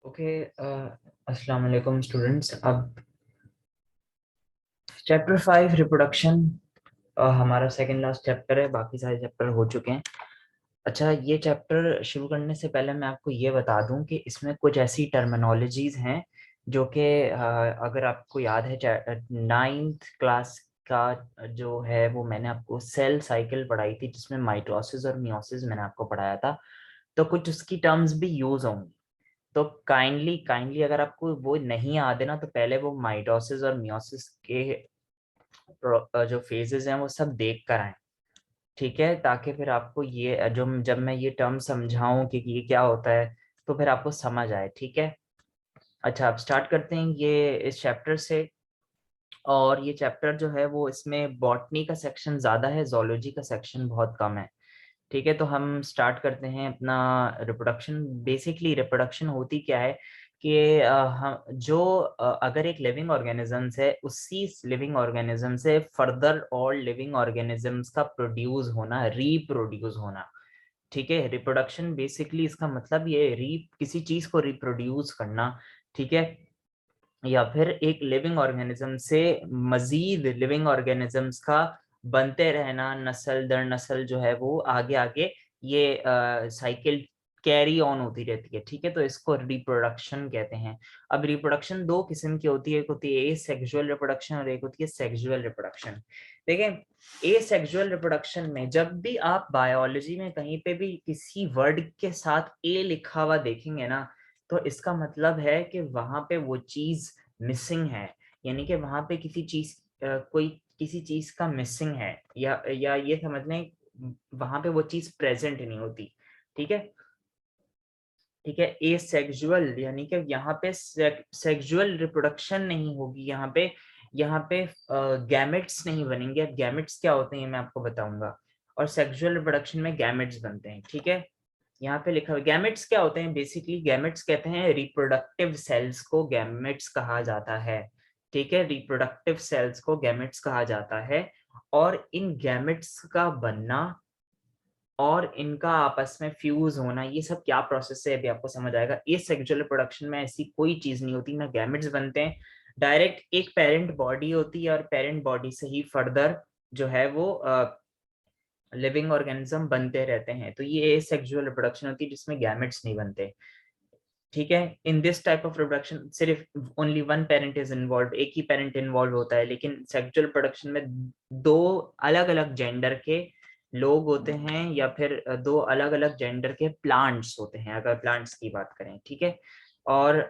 Okay. अस्सलाम वालेकुम students. अब चैप्टर 5 रिप्रोडक्शन हमारा सेकंड लास्ट चैप्टर है। बाकी सारे चैप्टर हो चुके हैं। अच्छा, ये चैप्टर शुरू करने से पहले मैं आपको ये बता दूं कि इसमें कुछ ऐसी टर्मिनोलॉजीज हैं जो कि अगर आपको याद है, नाइन्थ क्लास का जो है वो मैंने आपको सेल साइकिल पढ़ाई थी, जिसमें माइटोसिस और मियोसिस मैंने आपको पढ़ाया था। तो कुछ उसकी टर्म्स भी यूज होंगी। तो काइंडली काइंडली अगर आपको वो नहीं याद है ना, तो पहले वो माइटोसिस और मियोसिस के जो फेजेस हैं वो सब देख कर आए। ठीक है, ताकि फिर आपको ये जो जब मैं ये टर्म समझाऊं कि ये क्या होता है, तो फिर आपको समझ आए। ठीक है। अच्छा, अब स्टार्ट करते हैं ये इस चैप्टर से। और ये चैप्टर जो है वो इसमें बॉटनी का सेक्शन ज्यादा है, जोलॉजी का सेक्शन बहुत कम है। ठीक है, तो हम स्टार्ट करते हैं अपना रिप्रोडक्शन। बेसिकली रिप्रोडक्शन होती क्या है कि हम जो अगर एक लिविंग ऑर्गेनिजम्स है, उसी लिविंग ऑर्गेनिज्म से फर्दर और लिविंग ऑर्गेनिजम्स का प्रोड्यूस होना, रिप्रोड्यूस होना। ठीक है, रिप्रोडक्शन बेसिकली इसका मतलब ये री किसी चीज को रिप्रोड्यूस करना। ठीक है, या फिर एक लिविंग ऑर्गेनिज्म से मजीद लिविंग ऑर्गेनिजम्स का बनते रहना, नस्ल दर नस्ल जो है वो आगे आगे ये साइकिल कैरी ऑन होती रहती है। ठीक है, तो इसको रिप्रोडक्शन कहते हैं। अब रिप्रोडक्शन दो किस्म की होती है, एक होती है ए सेक्सुअल रिप्रोडक्शन और एक होती है सेक्सुअल रिप्रोडक्शन। देखें, ए सेक्सुअल रिप्रोडक्शन में जब भी आप बायोलॉजी में कहीं पे भी किसी वर्ड के साथ ए लिखा हुआ देखेंगे ना, तो इसका मतलब है कि वहां पे वो चीज मिसिंग है। यानी कि वहां पे किसी चीज कोई किसी चीज का मिसिंग है, या ये समझ लें वहां पे वो चीज प्रेजेंट नहीं होती। ठीक है। ठीक है, ए सेक्सुअल यानी कि यहाँ पे सेक्सुअल रिप्रोडक्शन नहीं होगी। यहाँ पे गैमेट्स नहीं बनेंगे। अब गैमेट्स क्या होते हैं मैं आपको बताऊंगा। और सेक्सुअल रिप्रोडक्शन में गैमेट्स बनते हैं। ठीक है, यहाँ पे लिखा हुआ गैमेट्स क्या होते हैं। बेसिकली गैमेट्स कहते हैं रिप्रोडक्टिव सेल्स को गैमेट्स कहा जाता है। ठीक है, रिप्रोडक्टिव सेल्स को गैमेट्स कहा जाता है। और इन गैमेट्स का बनना और इनका आपस में फ्यूज होना, ये सब क्या प्रोसेस है अभी आपको समझ आएगा। ये सेक्सुअल रिप्रोडक्शन में ऐसी कोई चीज नहीं होती, ना गैमेट्स बनते हैं। डायरेक्ट एक पेरेंट बॉडी होती है और पेरेंट बॉडी से ही फर्दर जो है वो लिविंग ऑर्गेनिज्म बनते रहते हैं। तो ये सेक्सुअल रिप्रोडक्शन होती है जिसमें गैमेट्स नहीं बनते। ठीक है, in this type of reproduction सिर्फ only one parent is involve, एक ही पेरेंट इन्वॉल्व होता है। लेकिन सेक्सुअल रिप्रोडक्शन में दो अलग अलग जेंडर के लोग होते हैं, या फिर दो अलग अलग जेंडर के प्लांट्स होते हैं, अगर प्लांट्स की बात करें। ठीक है, और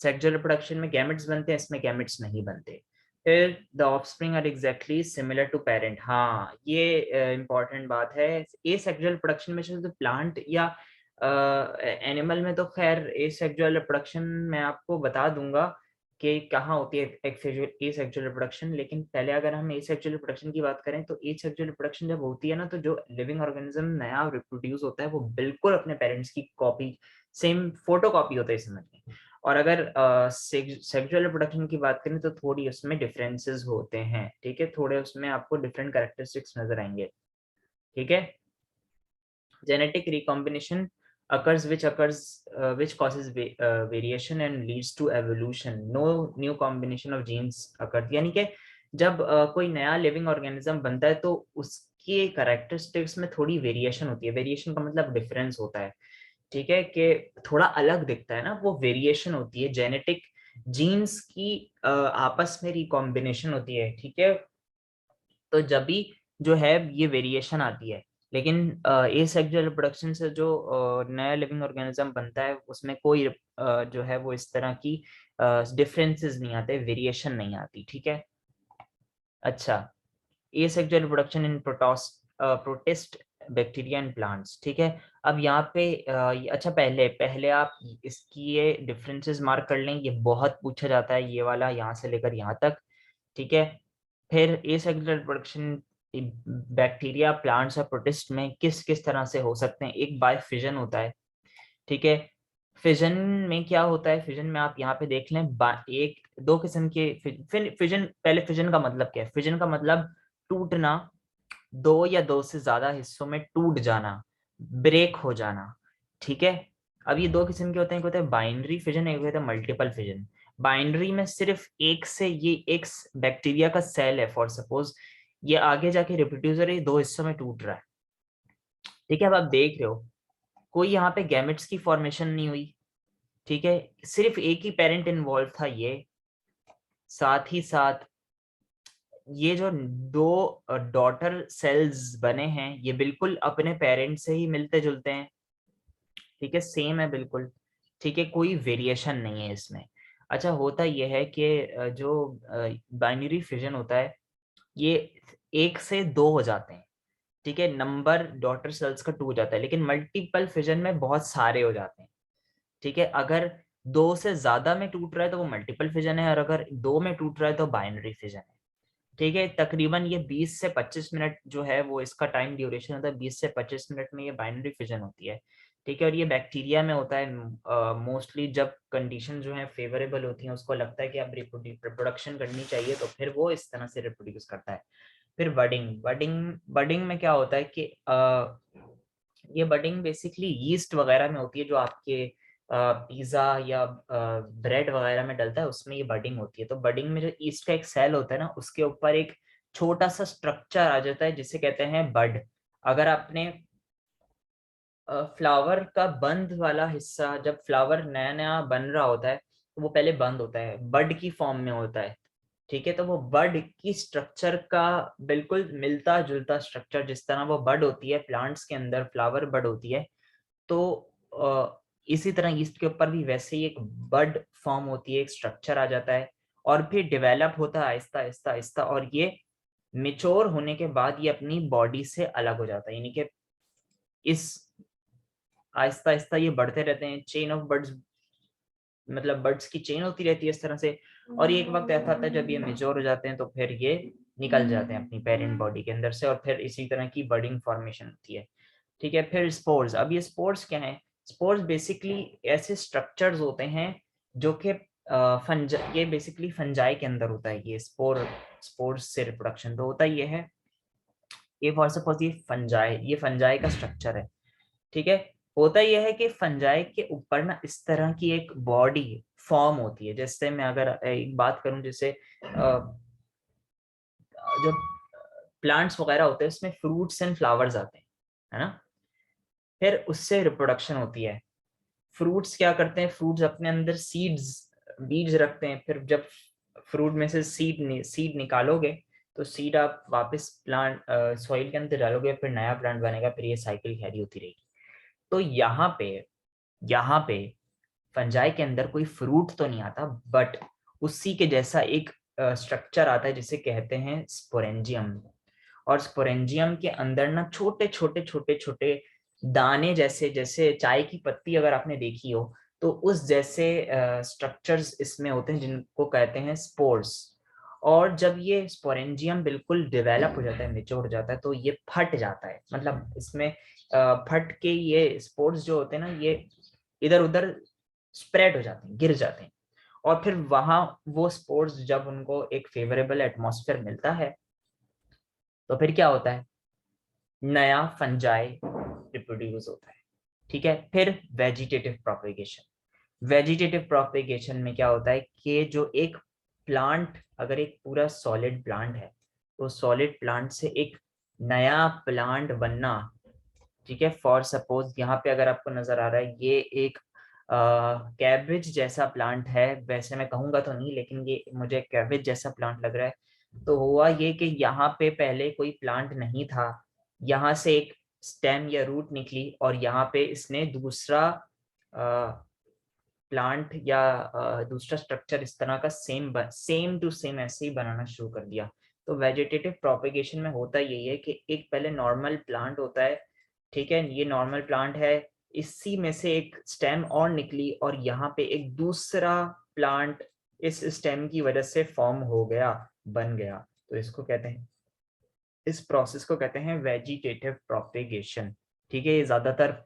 सेक्सुअल रिप्रोडक्शन में गैमेट्स बनते हैं, इसमें गैमेट्स नहीं बनते। फिर the offspring are exactly similar to parent. हाँ, ये इंपॉर्टेंट बात है। ये सेक्सुअल रिप्रोडक्शन में तो प्लांट या एनिमल में तो खैर ए सेक्सुअल रिप्रोडक्शन मैं आपको बता दूंगा कि कहाँ होती है ए सेक्सुअल रिप्रोडक्शन। लेकिन पहले अगर हम ए सेक्सुअल रिप्रोडक्शन की बात करें, तो ए सेक्सुअल रिप्रोडक्शन जब होती है ना, तो जो लिविंग ऑर्गेनिज्म नया रिप्रोड्यूस होता है वो बिल्कुल अपने पेरेंट्स की कॉपी, सेम फोटो कॉपी होता है समझ में। और अगर सेक्सुअल रिप्रोडक्शन की बात करें तो थोड़ी उसमें डिफरेंसेस होते हैं। ठीक है, थोड़े उसमें आपको डिफरेंट कैरेक्टरिस्टिक्स नजर आएंगे। ठीक है, genetic recombination which causes variation and leads to evolution. No new combination of genes occurs. यानी कि जब कोई नया लिविंग ऑर्गेनिज्म बनता है तो उसके कैरेक्टरिस्टिक्स में थोड़ी वेरिएशन होती है। वेरिएशन का मतलब डिफरेंस होता है। ठीक है, कि थोड़ा अलग दिखता है ना, वो वेरिएशन होती है। जेनेटिक जीन्स की आपस में रिकॉम्बिनेशन होती है। ठीक है, तो जब भी जो है ये वेरिएशन आती है। लेकिन एसेक्सुअल रिप्रोडक्शन से जो नया लिविंग ऑर्गेनिज्म बनता है उसमें कोई जो है वो इस तरह की डिफरेंसेस नहीं आते, वेरिएशन नहीं आती। ठीक है। अच्छा, asexual reproduction in protist bacteria and plants. ठीक है, अब यहाँ पे अच्छा, पहले पहले आप इसकी ये डिफरेंसेस मार्क कर लें। ये बहुत पूछा जाता है ये वाला, यहाँ से लेकर यहाँ तक। ठीक है, फिर एसेक्सुअल रिप्रोडक्शन बैक्टीरिया, प्लांट्स और प्रोटिस्ट में किस किस तरह से हो सकते हैं। एक बाय फिजन होता है। ठीक है, फिजन में क्या होता है, फिजन में आप यहाँ पे देख लें, एक दो किस्म के फिजन। पहले फिजन का मतलब क्या है। फिजन का मतलब टूटना, दो या दो से ज्यादा हिस्सों में टूट जाना, ब्रेक हो जाना। ठीक है, अब ये दो किस्म के होते हैं, एक होता है बाइनरी फिजन, एक होता है मल्टीपल फिजन। बाइनरी में सिर्फ एक से, ये एक बैक्टीरिया का सेल है फॉर सपोज, ये आगे जाके रिप्रोड्यूसर है, दो हिस्सों में टूट रहा है। ठीक है, अब आप देख रहे हो कोई यहाँ पे गैमेट्स की फॉर्मेशन नहीं हुई। ठीक है, सिर्फ एक ही पेरेंट इन्वॉल्व था, ये साथ ही साथ ये जो दो डॉटर सेल्स बने हैं ये बिल्कुल अपने पेरेंट से ही मिलते जुलते हैं। ठीक है, सेम है बिल्कुल। ठीक है, कोई वेरिएशन नहीं है इसमें। अच्छा, होता यह है कि जो बाइनरी फिजन होता है ये एक से दो हो जाते हैं। ठीक है, नंबर डॉटर सेल्स का टू हो जाता है, लेकिन मल्टीपल फिजन में बहुत सारे हो जाते हैं। ठीक है, अगर दो से ज्यादा में टूट रहा है तो वो मल्टीपल फिजन है, और अगर दो में टूट रहा है तो बाइनरी फिजन है। ठीक है, तकरीबन ये 20 से 25 मिनट जो है वो इसका टाइम ड्यूरेशन होता है, 20 से 25 मिनट में ये बाइनरी फिजन होती है। ठीक है, और ये बैक्टीरिया में होता है मोस्टली, जब कंडीशन जो है फेवरेबल होती है, उसको लगता है कि अब रिप्रोडक्शन करनी चाहिए तो फिर वो इस तरह से रिप्रोड्यूस करता है। फिर बडिंग बडिंग बडिंग में क्या होता है कि ये बडिंग बेसिकली यीस्ट वगैरह में होती है, जो आपके पिज्जा या ब्रेड वगैरह में डलता है, उसमें ये बडिंग होती है। तो बडिंग में जो ईस्ट का एक सेल होता है ना, उसके ऊपर एक छोटा सा स्ट्रक्चर आ जाता है जिसे कहते हैं बड। अगर आपने फ्लावर का बंद वाला हिस्सा, जब फ्लावर नया नया बन रहा होता है तो वो पहले बंद होता है, बड की फॉर्म में होता है। ठीक है, तो वो बड की स्ट्रक्चर का बिल्कुल मिलता जुलता स्ट्रक्चर, जिस तरह वो बड होती है प्लांट्स के अंदर, फ्लावर बड होती है, तो इसी तरह ईस्ट के ऊपर भी वैसे ही एक बड फॉर्म होती है, एक स्ट्रक्चर आ जाता है, और फिर डेवलप होता है आहिस्ता आहिस्ता आहिस्ता, और ये मिच्योर होने के बाद ये अपनी बॉडी से अलग हो जाता है। यानी कि इस आहिस्ता आहिस्ता ये बढ़ते रहते हैं, चेन ऑफ बर्ड्स, मतलब बर्ड्स की चेन होती रहती है इस तरह से। और ये एक वक्त ऐसा आता है जब ये मेच्योर हो जाते हैं तो फिर ये निकल जाते हैं अपनी पेरेंट बॉडी के अंदर से, और फिर इसी तरह की बर्डिंग फॉर्मेशन होती है। ठीक है, फिर स्पोर्स। अब ये स्पोर्स क्या है? स्पोर्स बेसिकली ऐसे स्ट्रक्चर्स होते हैं जो कि ये बेसिकली फंजाई के अंदर होता है। ये स्पोर्स से रिप्रोडक्शन तो होता ही है। ये फॉर सपोज ये फंजाई का स्ट्रक्चर है। ठीक है, होता यह है कि फंजाई के ऊपर ना इस तरह की एक बॉडी फॉर्म होती है। जैसे मैं अगर एक बात करूं, जैसे जो प्लांट्स वगैरह होते हैं उसमें फ्रूट्स एंड फ्लावर्स आते हैं, है ना? फिर उससे रिप्रोडक्शन होती है। फ्रूट्स क्या करते हैं? फ्रूट्स अपने अंदर सीड्स, बीज रखते हैं। फिर जब फ्रूट में से सीड निकालोगे तो सीड आप वापस प्लांट सॉइल के अंदर डालोगे, फिर नया प्लांट बनेगा, फिर ये साइकिल कैरी होती रहेगी। तो यहाँ पे फंजाई के अंदर कोई फ्रूट तो नहीं आता, बट उसी के जैसा एक स्ट्रक्चर आता है जिसे कहते हैं स्पोरेंजियम। और स्पोरेंजियम के अंदर ना छोटे छोटे छोटे छोटे दाने, जैसे जैसे चाय की पत्ती अगर आपने देखी हो, तो उस जैसे स्ट्रक्चर्स इसमें होते हैं जिनको कहते हैं स्पोर्स। और जब ये स्पोरेंजियम बिल्कुल डेवलप हो जाता है, मेच्योर हो जाता है, तो ये फट जाता है। मतलब इसमें फट के ये स्पोर्स जो होते हैं ना, ये इधर उधर स्प्रेड हो जाते हैं, गिर जाते हैं। और फिर वहां वो स्पोर्स जब उनको एक फेवरेबल एटमॉस्फेयर मिलता है तो फिर क्या होता है? नया फंजाई रिप्रोड्यूस होता है। ठीक है, फिर वेजिटेटिव प्रोपेगेशन। वेजिटेटिव प्रोपेगेशन में क्या होता है कि जो एक प्लांट, अगर एक पूरा सॉलिड प्लांट है, तो सॉलिड प्लांट से एक नया प्लांट बनना। ठीक है, फॉर सपोज यहाँ पे अगर आपको नजर आ रहा है, ये एक कैबेज जैसा प्लांट है। वैसे मैं कहूंगा तो नहीं, लेकिन ये मुझे कैबेज जैसा प्लांट लग रहा है। तो हुआ ये कि यहाँ पे पहले कोई प्लांट नहीं था, यहाँ से एक स्टेम या रूट निकली, और यहाँ पे इसने दूसरा प्लांट या दूसरा स्ट्रक्चर इस तरह का सेम टू सेम ऐसे ही बनाना शुरू कर दिया। तो वेजिटेटिव प्रोपेगेशन में होता यही है कि एक पहले नॉर्मल प्लांट होता है। ठीक है, ये नॉर्मल प्लांट है, इसी में से एक स्टेम और निकली, और यहाँ पे एक दूसरा प्लांट इस स्टेम की वजह से फॉर्म हो गया, बन गया। तो इसको कहते हैं, इस प्रोसेस को कहते हैं वेजिटेटिव प्रोपेगेशन। ठीक है, ये ज्यादातर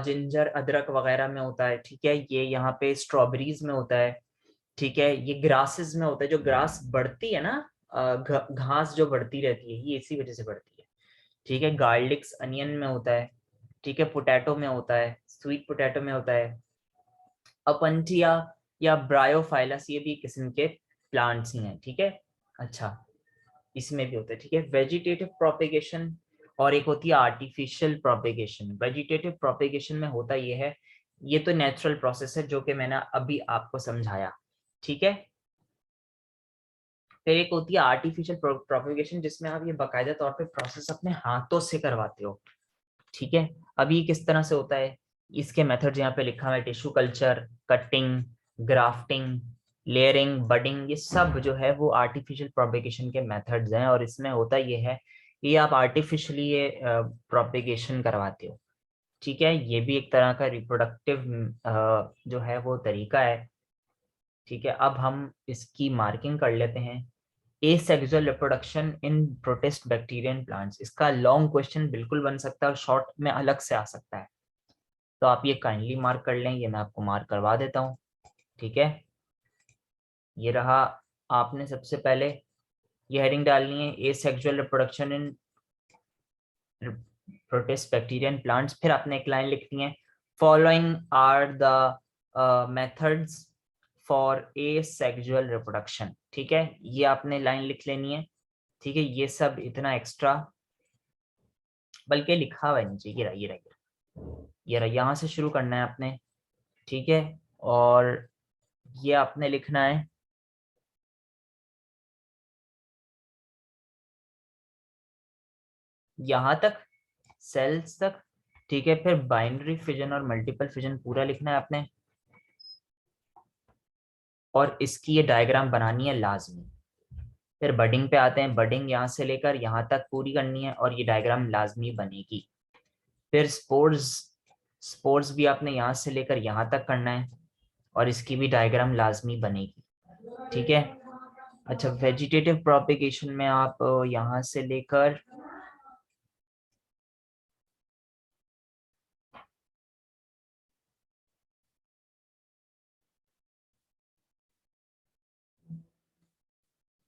जिंजर अदरक वगैरह में होता है। ठीक है, ये यहाँ पे स्ट्रॉबेरीज में होता है। ठीक है, ये ग्रासेस में होता है, जो ग्रास बढ़ती है ना, घास जो बढ़ती रहती है, ये इसी वजह से बढ़ती है। ठीक है, गार्लिक्स अनियन में होता है। ठीक है, पोटैटो में होता है, स्वीट पोटैटो में होता है, अपंटिया या ब्रायोफाइलस, ये भी किस्म के प्लांट्स ही हैं। ठीक है, अच्छा इसमें भी होता है। ठीक है, वेजिटेटिव प्रोपेगेशन और एक होती है आर्टिफिशियल प्रोपेगेशन। वेजिटेटिव प्रोपेगेशन में होता ये है, ये तो नेचुरल प्रोसेस है जो कि मैंने अभी आपको समझाया। ठीक है, फिर एक होती है आर्टिफिशियल प्रोपेगेशन जिसमें आप ये बाकायदा तौर पे प्रोसेस अपने हाथों से करवाते हो। ठीक है, अभी किस तरह से होता है, इसके मेथड्स यहाँ पे लिखा हुआ है, tissue culture, cutting, grafting, layering, budding, ये सब जो है वो आर्टिफिशियल प्रोपेगेशन के मेथड्स हैं। और इसमें होता ये है कि आप आर्टिफिशियली ये प्रोपेगेशन करवाते हो। ठीक है, ये भी एक तरह का रिप्रोडक्टिव जो है वो तरीका है। ठीक है, अब हम इसकी मार्किंग कर लेते हैं। Asexual reproduction in protist bacteria and plants, इसका लॉन्ग क्वेश्चन बिल्कुल बन सकता है और शॉर्ट में अलग से आ सकता है, तो आप ये काइंडली मार्क कर लें, ये मैं आपको मार्क करवा देता हूँ। ठीक है, ये रहा। आपने सबसे पहले ये हेडिंग डालनी है, asexual reproduction in protist bacteria and plants. फिर आपने एक लाइन लिखनी है, following are the methods for asexual reproduction. ठीक है, ये आपने लाइन लिख लेनी है। ठीक है, ये सब इतना एक्स्ट्रा बल्कि लिखा हुआ है नीचे, ये रहा, ये रहा, ये रहा, यहाँ से शुरू करना है आपने। ठीक है, और ये आपने लिखना है यहाँ तक, सेल्स तक। ठीक है, फिर बाइनरी फिजन और मल्टीपल फिजन पूरा लिखना है आपने, और इसकी ये डायग्राम बनानी है लाजमी। फिर बडिंग पे आते हैं, बडिंग यहाँ से लेकर यहाँ तक पूरी करनी है और ये डायग्राम लाजमी बनेगी। फिर स्पोर्स, स्पोर्स भी आपने यहाँ से लेकर यहाँ तक करना है और इसकी भी डायग्राम लाजमी बनेगी। ठीक है, अच्छा वेजिटेटिव प्रोपेगेशन में आप यहाँ से लेकर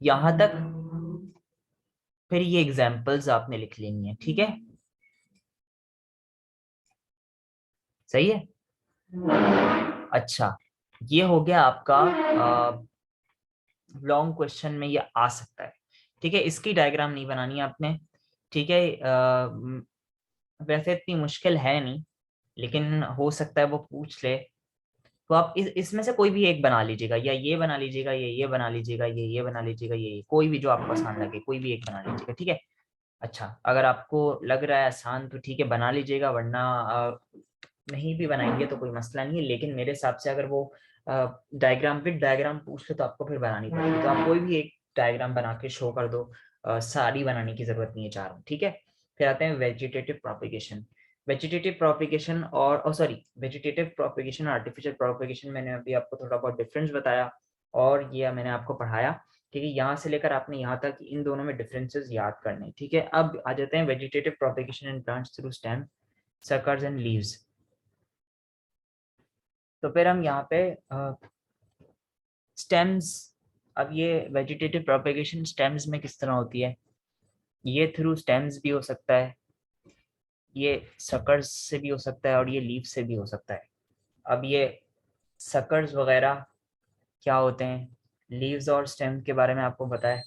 यहाँ तक, फिर ये एग्जाम्पल्स आपने लिख लेनी है। ठीक है, सही है। अच्छा, ये हो गया आपका लॉन्ग क्वेश्चन में ये आ सकता है। ठीक है, इसकी डायग्राम नहीं बनानी है आपने। ठीक है, वैसे इतनी मुश्किल है नहीं, लेकिन हो सकता है वो पूछ ले, तो आप इसमें से कोई भी एक बना लीजिएगा, या ये बना लीजिएगा, ये बना लीजिएगा, ये बना लीजिएगा, ये कोई भी जो आपको आसान लगे, कोई भी एक बना लीजिएगा। ठीक है, अच्छा अगर आपको लग रहा है आसान तो ठीक है बना लीजिएगा, वरना नहीं भी बनाएंगे तो कोई मसला नहीं है। लेकिन मेरे हिसाब से अगर वो डायग्राम विद डायग्राम पूछ ले तो आपको फिर बनानी पड़ेगी, तो आप कोई भी एक डायग्राम बना के शो कर दो, सारी बनाने की जरूरत नहीं है, चारों। ठीक है, फिर आते हैं वेजिटेटिव प्रोपिगेशन। वेजिटेटिव प्रोपिगेशन और सॉरी वेजिटेटिव प्रोपिगेशन और आर्टिफिशियल प्रोपिगेशन, मैंने अभी आपको थोड़ा बहुत डिफरेंस बताया और ये मैंने आपको पढ़ाया। ठीक है, यहाँ से लेकर आपने यहाँ तक इन दोनों में डिफरेंसेस याद करने। ठीक है, अब आ जाते हैं vegetative propagation in plants through stem, suckers and leaves. तो फिर हम यहाँ पे स्टेम्स, अब ये वेजिटेटिव प्रोपेगेशन स्टेम्स में किस तरह होती है, ये थ्रू स्टेम्स भी हो सकता है, ये सकर्स से भी हो सकता है और ये लीफ से भी हो सकता है। अब ये सकर्स वगैरह क्या होते हैं, लीव्स और स्टेम के बारे में आपको पता है।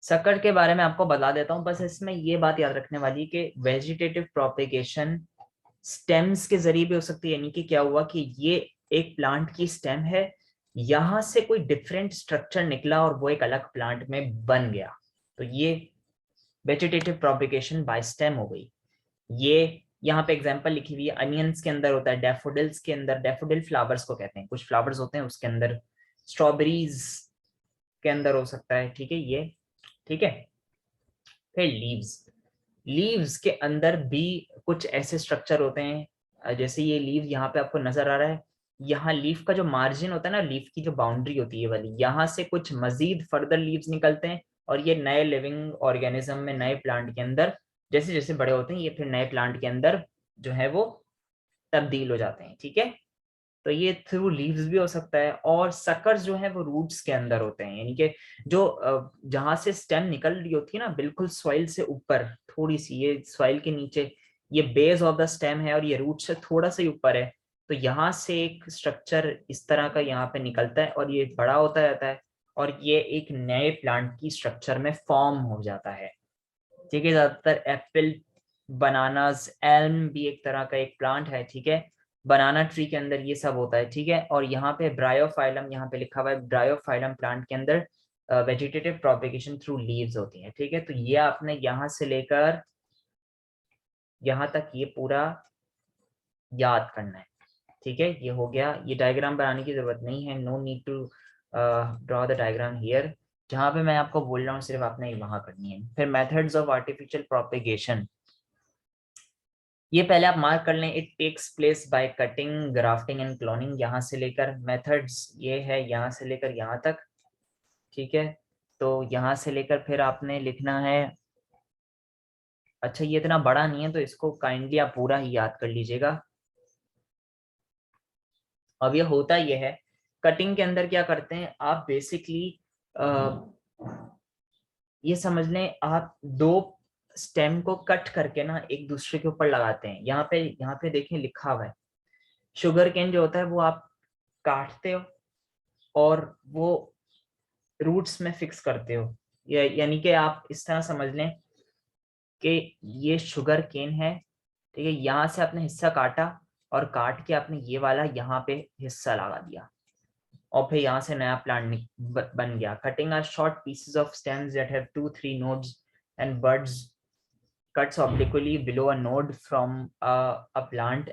सकर के बारे में आपको बता देता हूँ, बस इसमें ये बात याद रखने वाली कि वेजिटेटिव प्रोपेगेशन स्टेम्स के जरिए भी हो सकती है, यानी कि क्या हुआ कि ये एक प्लांट की स्टेम है, यहां से कोई डिफरेंट स्ट्रक्चर निकला और वो एक अलग प्लांट में बन गया, तो ये वेजिटेटिव प्रोपेगेशन बाय स्टेम हो गई। ये यहाँ पे एग्जांपल लिखी हुई है, अनियंस के अंदर होता है, डैफोडिल्स के अंदर, डैफोडिल फ्लावर्स को कहते हैं, कुछ फ्लावर्स होते हैं उसके अंदर, स्ट्रॉबेरीज के अंदर हो सकता है। ठीक है, ये ठीक है। फिर लीव्स, लीव्स के अंदर भी कुछ ऐसे स्ट्रक्चर होते हैं, जैसे ये लीव यहाँ पे आपको नजर आ रहा है, यहाँ लीफ का जो मार्जिन होता है ना, लीफ की जो बाउंड्री होती है ये वाली, यहाँ से कुछ मजीद फर्दर लीव्स निकलते हैं और ये नए लिविंग ऑर्गेनिज्म में, नए प्लांट के अंदर जैसे जैसे बड़े होते हैं ये फिर नए प्लांट के अंदर जो है वो तब्दील हो जाते हैं। ठीक है, तो ये थ्रू लीव्स भी हो सकता है, और सकर्स जो है वो रूट्स के अंदर होते हैं, यानी कि जो जहां से स्टेम निकल रही होती है ना बिल्कुल सॉइल से ऊपर, थोड़ी सी ये सॉइल के नीचे, ये बेस ऑफ द स्टेम है और ये रूट से थोड़ा सा ही ऊपर है, तो यहाँ से एक स्ट्रक्चर इस तरह का यहाँ पे निकलता है और ये बड़ा होता जाता है और ये एक नए प्लांट की स्ट्रक्चर में फॉर्म हो जाता है। ठीक है, ज्यादातर एप्पल, बनानास, एल्म भी एक तरह का एक प्लांट है, ठीक है, बनाना ट्री के अंदर ये सब होता है, ठीक है। और यहाँ पे ब्रायोफाइलम, यहाँ पे लिखा हुआ है ब्रायोफाइलम प्लांट के अंदर वेजिटेटिव प्रोपेगेशन थ्रू लीव्स होती है, ठीक है। तो ये आपने यहाँ से लेकर यहाँ तक ये पूरा याद करना है, ठीक है। ये हो गया, ये डायग्राम बनाने की जरूरत नहीं है, no need to draw the diagram here, जहां पे मैं आपको बोल रहा हूँ सिर्फ आपने वहां करनी है। फिर मेथड्स ऑफ आर्टिफिशियल प्रोपेगेशन, ये पहले आप मार्क कर लें, it takes place by cutting, grafting and cloning, यहाँ से लेकर मेथड्स ये है यहाँ से लेकर यहाँ तक, ठीक है। तो यहाँ से लेकर फिर आपने लिखना है, अच्छा ये इतना बड़ा नहीं है तो इसको काइंडली आप पूरा ही याद कर लीजिएगा। अब ये होता ये है, कटिंग के अंदर क्या करते हैं आप बेसिकली ये समझ लें, आप दो स्टेम को कट करके ना एक दूसरे के ऊपर लगाते हैं। यहाँ पे देखें लिखा हुआ है, शुगर केन जो होता है वो आप काटते हो और वो रूट्स में फिक्स करते हो, यानी कि आप इस तरह समझ लें कि ये शुगर केन है, ठीक है, यहाँ से आपने हिस्सा काटा और काट के आपने ये वाला यहाँ पे हिस्सा लगा दिया और फिर यहाँ से नया प्लांट बन गया। Cutting are short pieces of stems that have 2-3 nodes and buds cuts obliquely below a node from a plant.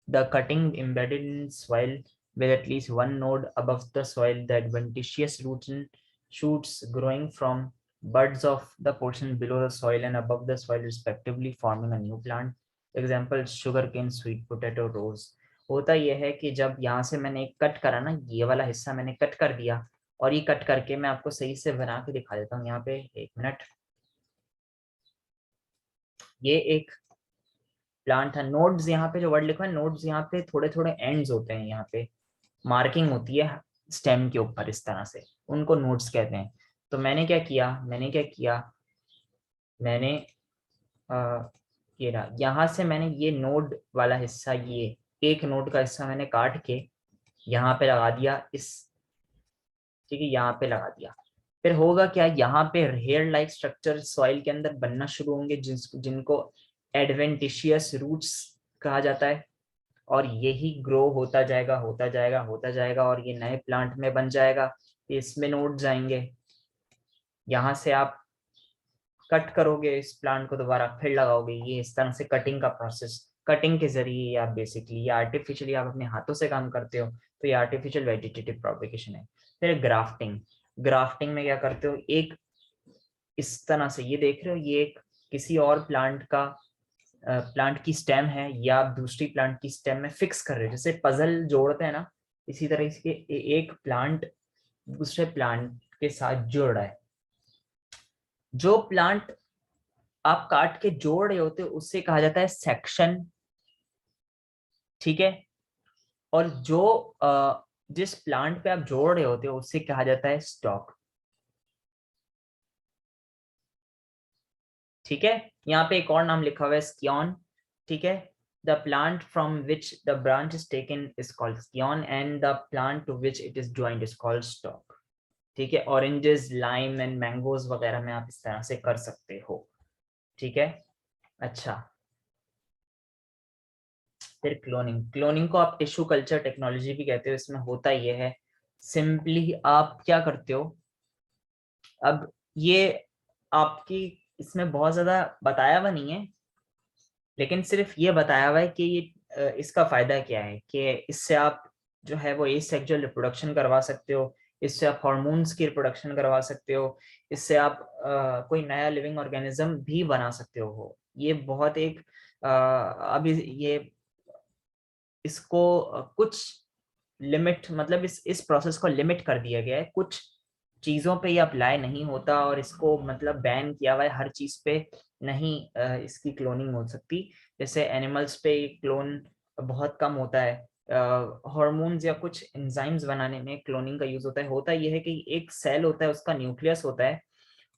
The cutting embedded in soil with at least one node above the soil, the adventitious roots and shoots growing from buds of the portion below the soil and above the soil respectively, forming a new plant. Example, sugarcane, sweet potato, rose. होता यह है कि जब यहाँ से मैंने एक cut करा ना, ये वाला हिस्सा मैंने कट कर दिया और ये कट करके मैं आपको सही से बना के दिखा देता हूँ। यहाँ पे एक मिनट, ये एक प्लांट है। नोड्स, यहाँ पे जो वर्ड लिखा है नोड्स, यहाँ पे थोड़े थोड़े एंड्स होते हैं, यहाँ पे मार्किंग होती है स्टेम के ऊपर इस तरह से, उनको नोड्स कहते हैं। तो मैंने क्या किया, मैंने ये रहा, यहाँ से मैंने ये नोड वाला हिस्सा, ये एक नोड का हिस्सा मैंने काट के यहाँ पे लगा दिया इस, ठीक है, यहाँ पे लगा दिया। फिर होगा क्या, यहाँ पे हेयर लाइक स्ट्रक्चर सॉइल के अंदर बनना शुरू होंगे जिनको एडवेंटिशियस रूट्स कहा जाता है, और यही ग्रो होता जाएगा होता जाएगा होता जाएगा और ये नए प्लांट में बन जाएगा। इसमें नोड्स आएंगे, यहाँ से आप कट करोगे इस प्लांट को, दोबारा फिर लगाओगे, ये इस तरह से कटिंग का प्रोसेस, कटिंग के जरिए आप बेसिकली, ये आर्टिफिशियली आप अपने हाथों से काम करते हो, तो ये आर्टिफिशियल वेजिटेटिव प्रोपेगेशन है। फिर ग्राफ्टिंग, ग्राफ्टिंग में क्या करते हो, एक इस तरह से ये देख रहे हो, ये एक किसी और प्लांट की स्टेम है या आप दूसरी प्लांट की स्टेम में फिक्स कर रहे हो, जैसे पजल जोड़ते हैं ना, इसी तरह इसके एक प्लांट दूसरे प्लांट के साथ जुड़ रहा है। जो प्लांट आप काट के जोड़ रहे होते हो उससे कहा जाता है सेक्शन, ठीक है। और जो जिस प्लांट पे आप जोड़ रहे होते हो उससे कहा जाता है स्टॉक, ठीक है। यहाँ पे एक और नाम लिखा हुआ है स्कियन, ठीक है। The plant from which the branch is taken is called scion and the plant to which it is joint is called stock, ठीक है। ऑरेंजेस, लाइम एंड मैंगोज वगैरह में आप इस तरह से कर सकते हो, ठीक है। अच्छा, फिर क्लोनिंग, क्लोनिंग को आप टिश्यू कल्चर टेक्नोलॉजी भी कहते हो। इसमें होता यह है, सिंपली आप क्या करते हो, अब ये आपकी इसमें बहुत ज्यादा बताया हुआ नहीं है, लेकिन सिर्फ ये बताया हुआ है कि ये इसका फायदा क्या है, कि इससे आप जो है वो एसेक्सुअल रिप्रोडक्शन करवा सकते हो, इससे आप हार्मोन्स की रिप्रोडक्शन करवा सकते हो, इससे आप कोई नया लिविंग ऑर्गेनिज्म भी बना सकते हो। ये बहुत एक अभी ये इसको कुछ लिमिट, मतलब इस प्रोसेस को लिमिट कर दिया गया है, कुछ चीजों पे ये अप्लाई नहीं होता और इसको मतलब बैन किया हुआ है, हर चीज पे नहीं इसकी क्लोनिंग हो सकती। जैसे एनिमल्स पे क्लोन बहुत कम होता है, हार्मोन्स या कुछ एंजाइम्स बनाने में क्लोनिंग का यूज होता है। होता यह है कि एक सेल होता है, उसका न्यूक्लियस होता है,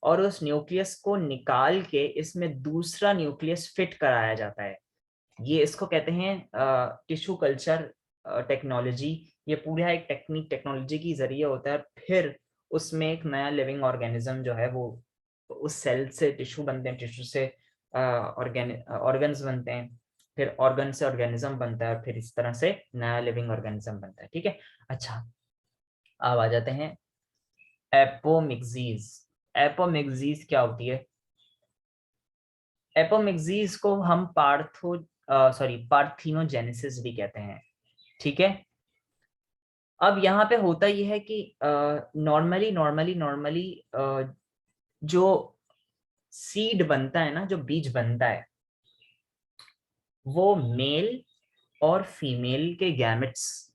और उस न्यूक्लियस को निकाल के इसमें दूसरा न्यूक्लियस फिट कराया जाता है। ये इसको कहते हैं टिश्यू कल्चर टेक्नोलॉजी। ये पूरा एक टेक्नोलॉजी की जरिए होता है। फिर उसमें एक नया लिविंग ऑर्गेनिज्म जो है वो उस सेल से टिश्यू बनते हैं, टिश्यू से ऑर्गन्स बनते हैं, फिर ऑर्गन से ऑर्गेनिज्म बनता है, फिर इस तरह से नया लिविंग ऑर्गेनिज्म बनता है। ठीक है। अच्छा, अब आ जाते हैं एपोमिक्सीज। एपोमिक्सीज क्या होती है? एपोमिक्सीज को हम पार्थिनोजेनेसिस भी कहते हैं। ठीक है। अब यहाँ पे होता यह है कि नॉर्मली जो सीड बनता है ना, जो बीज बनता है, वो मेल और फीमेल के गैमेट्स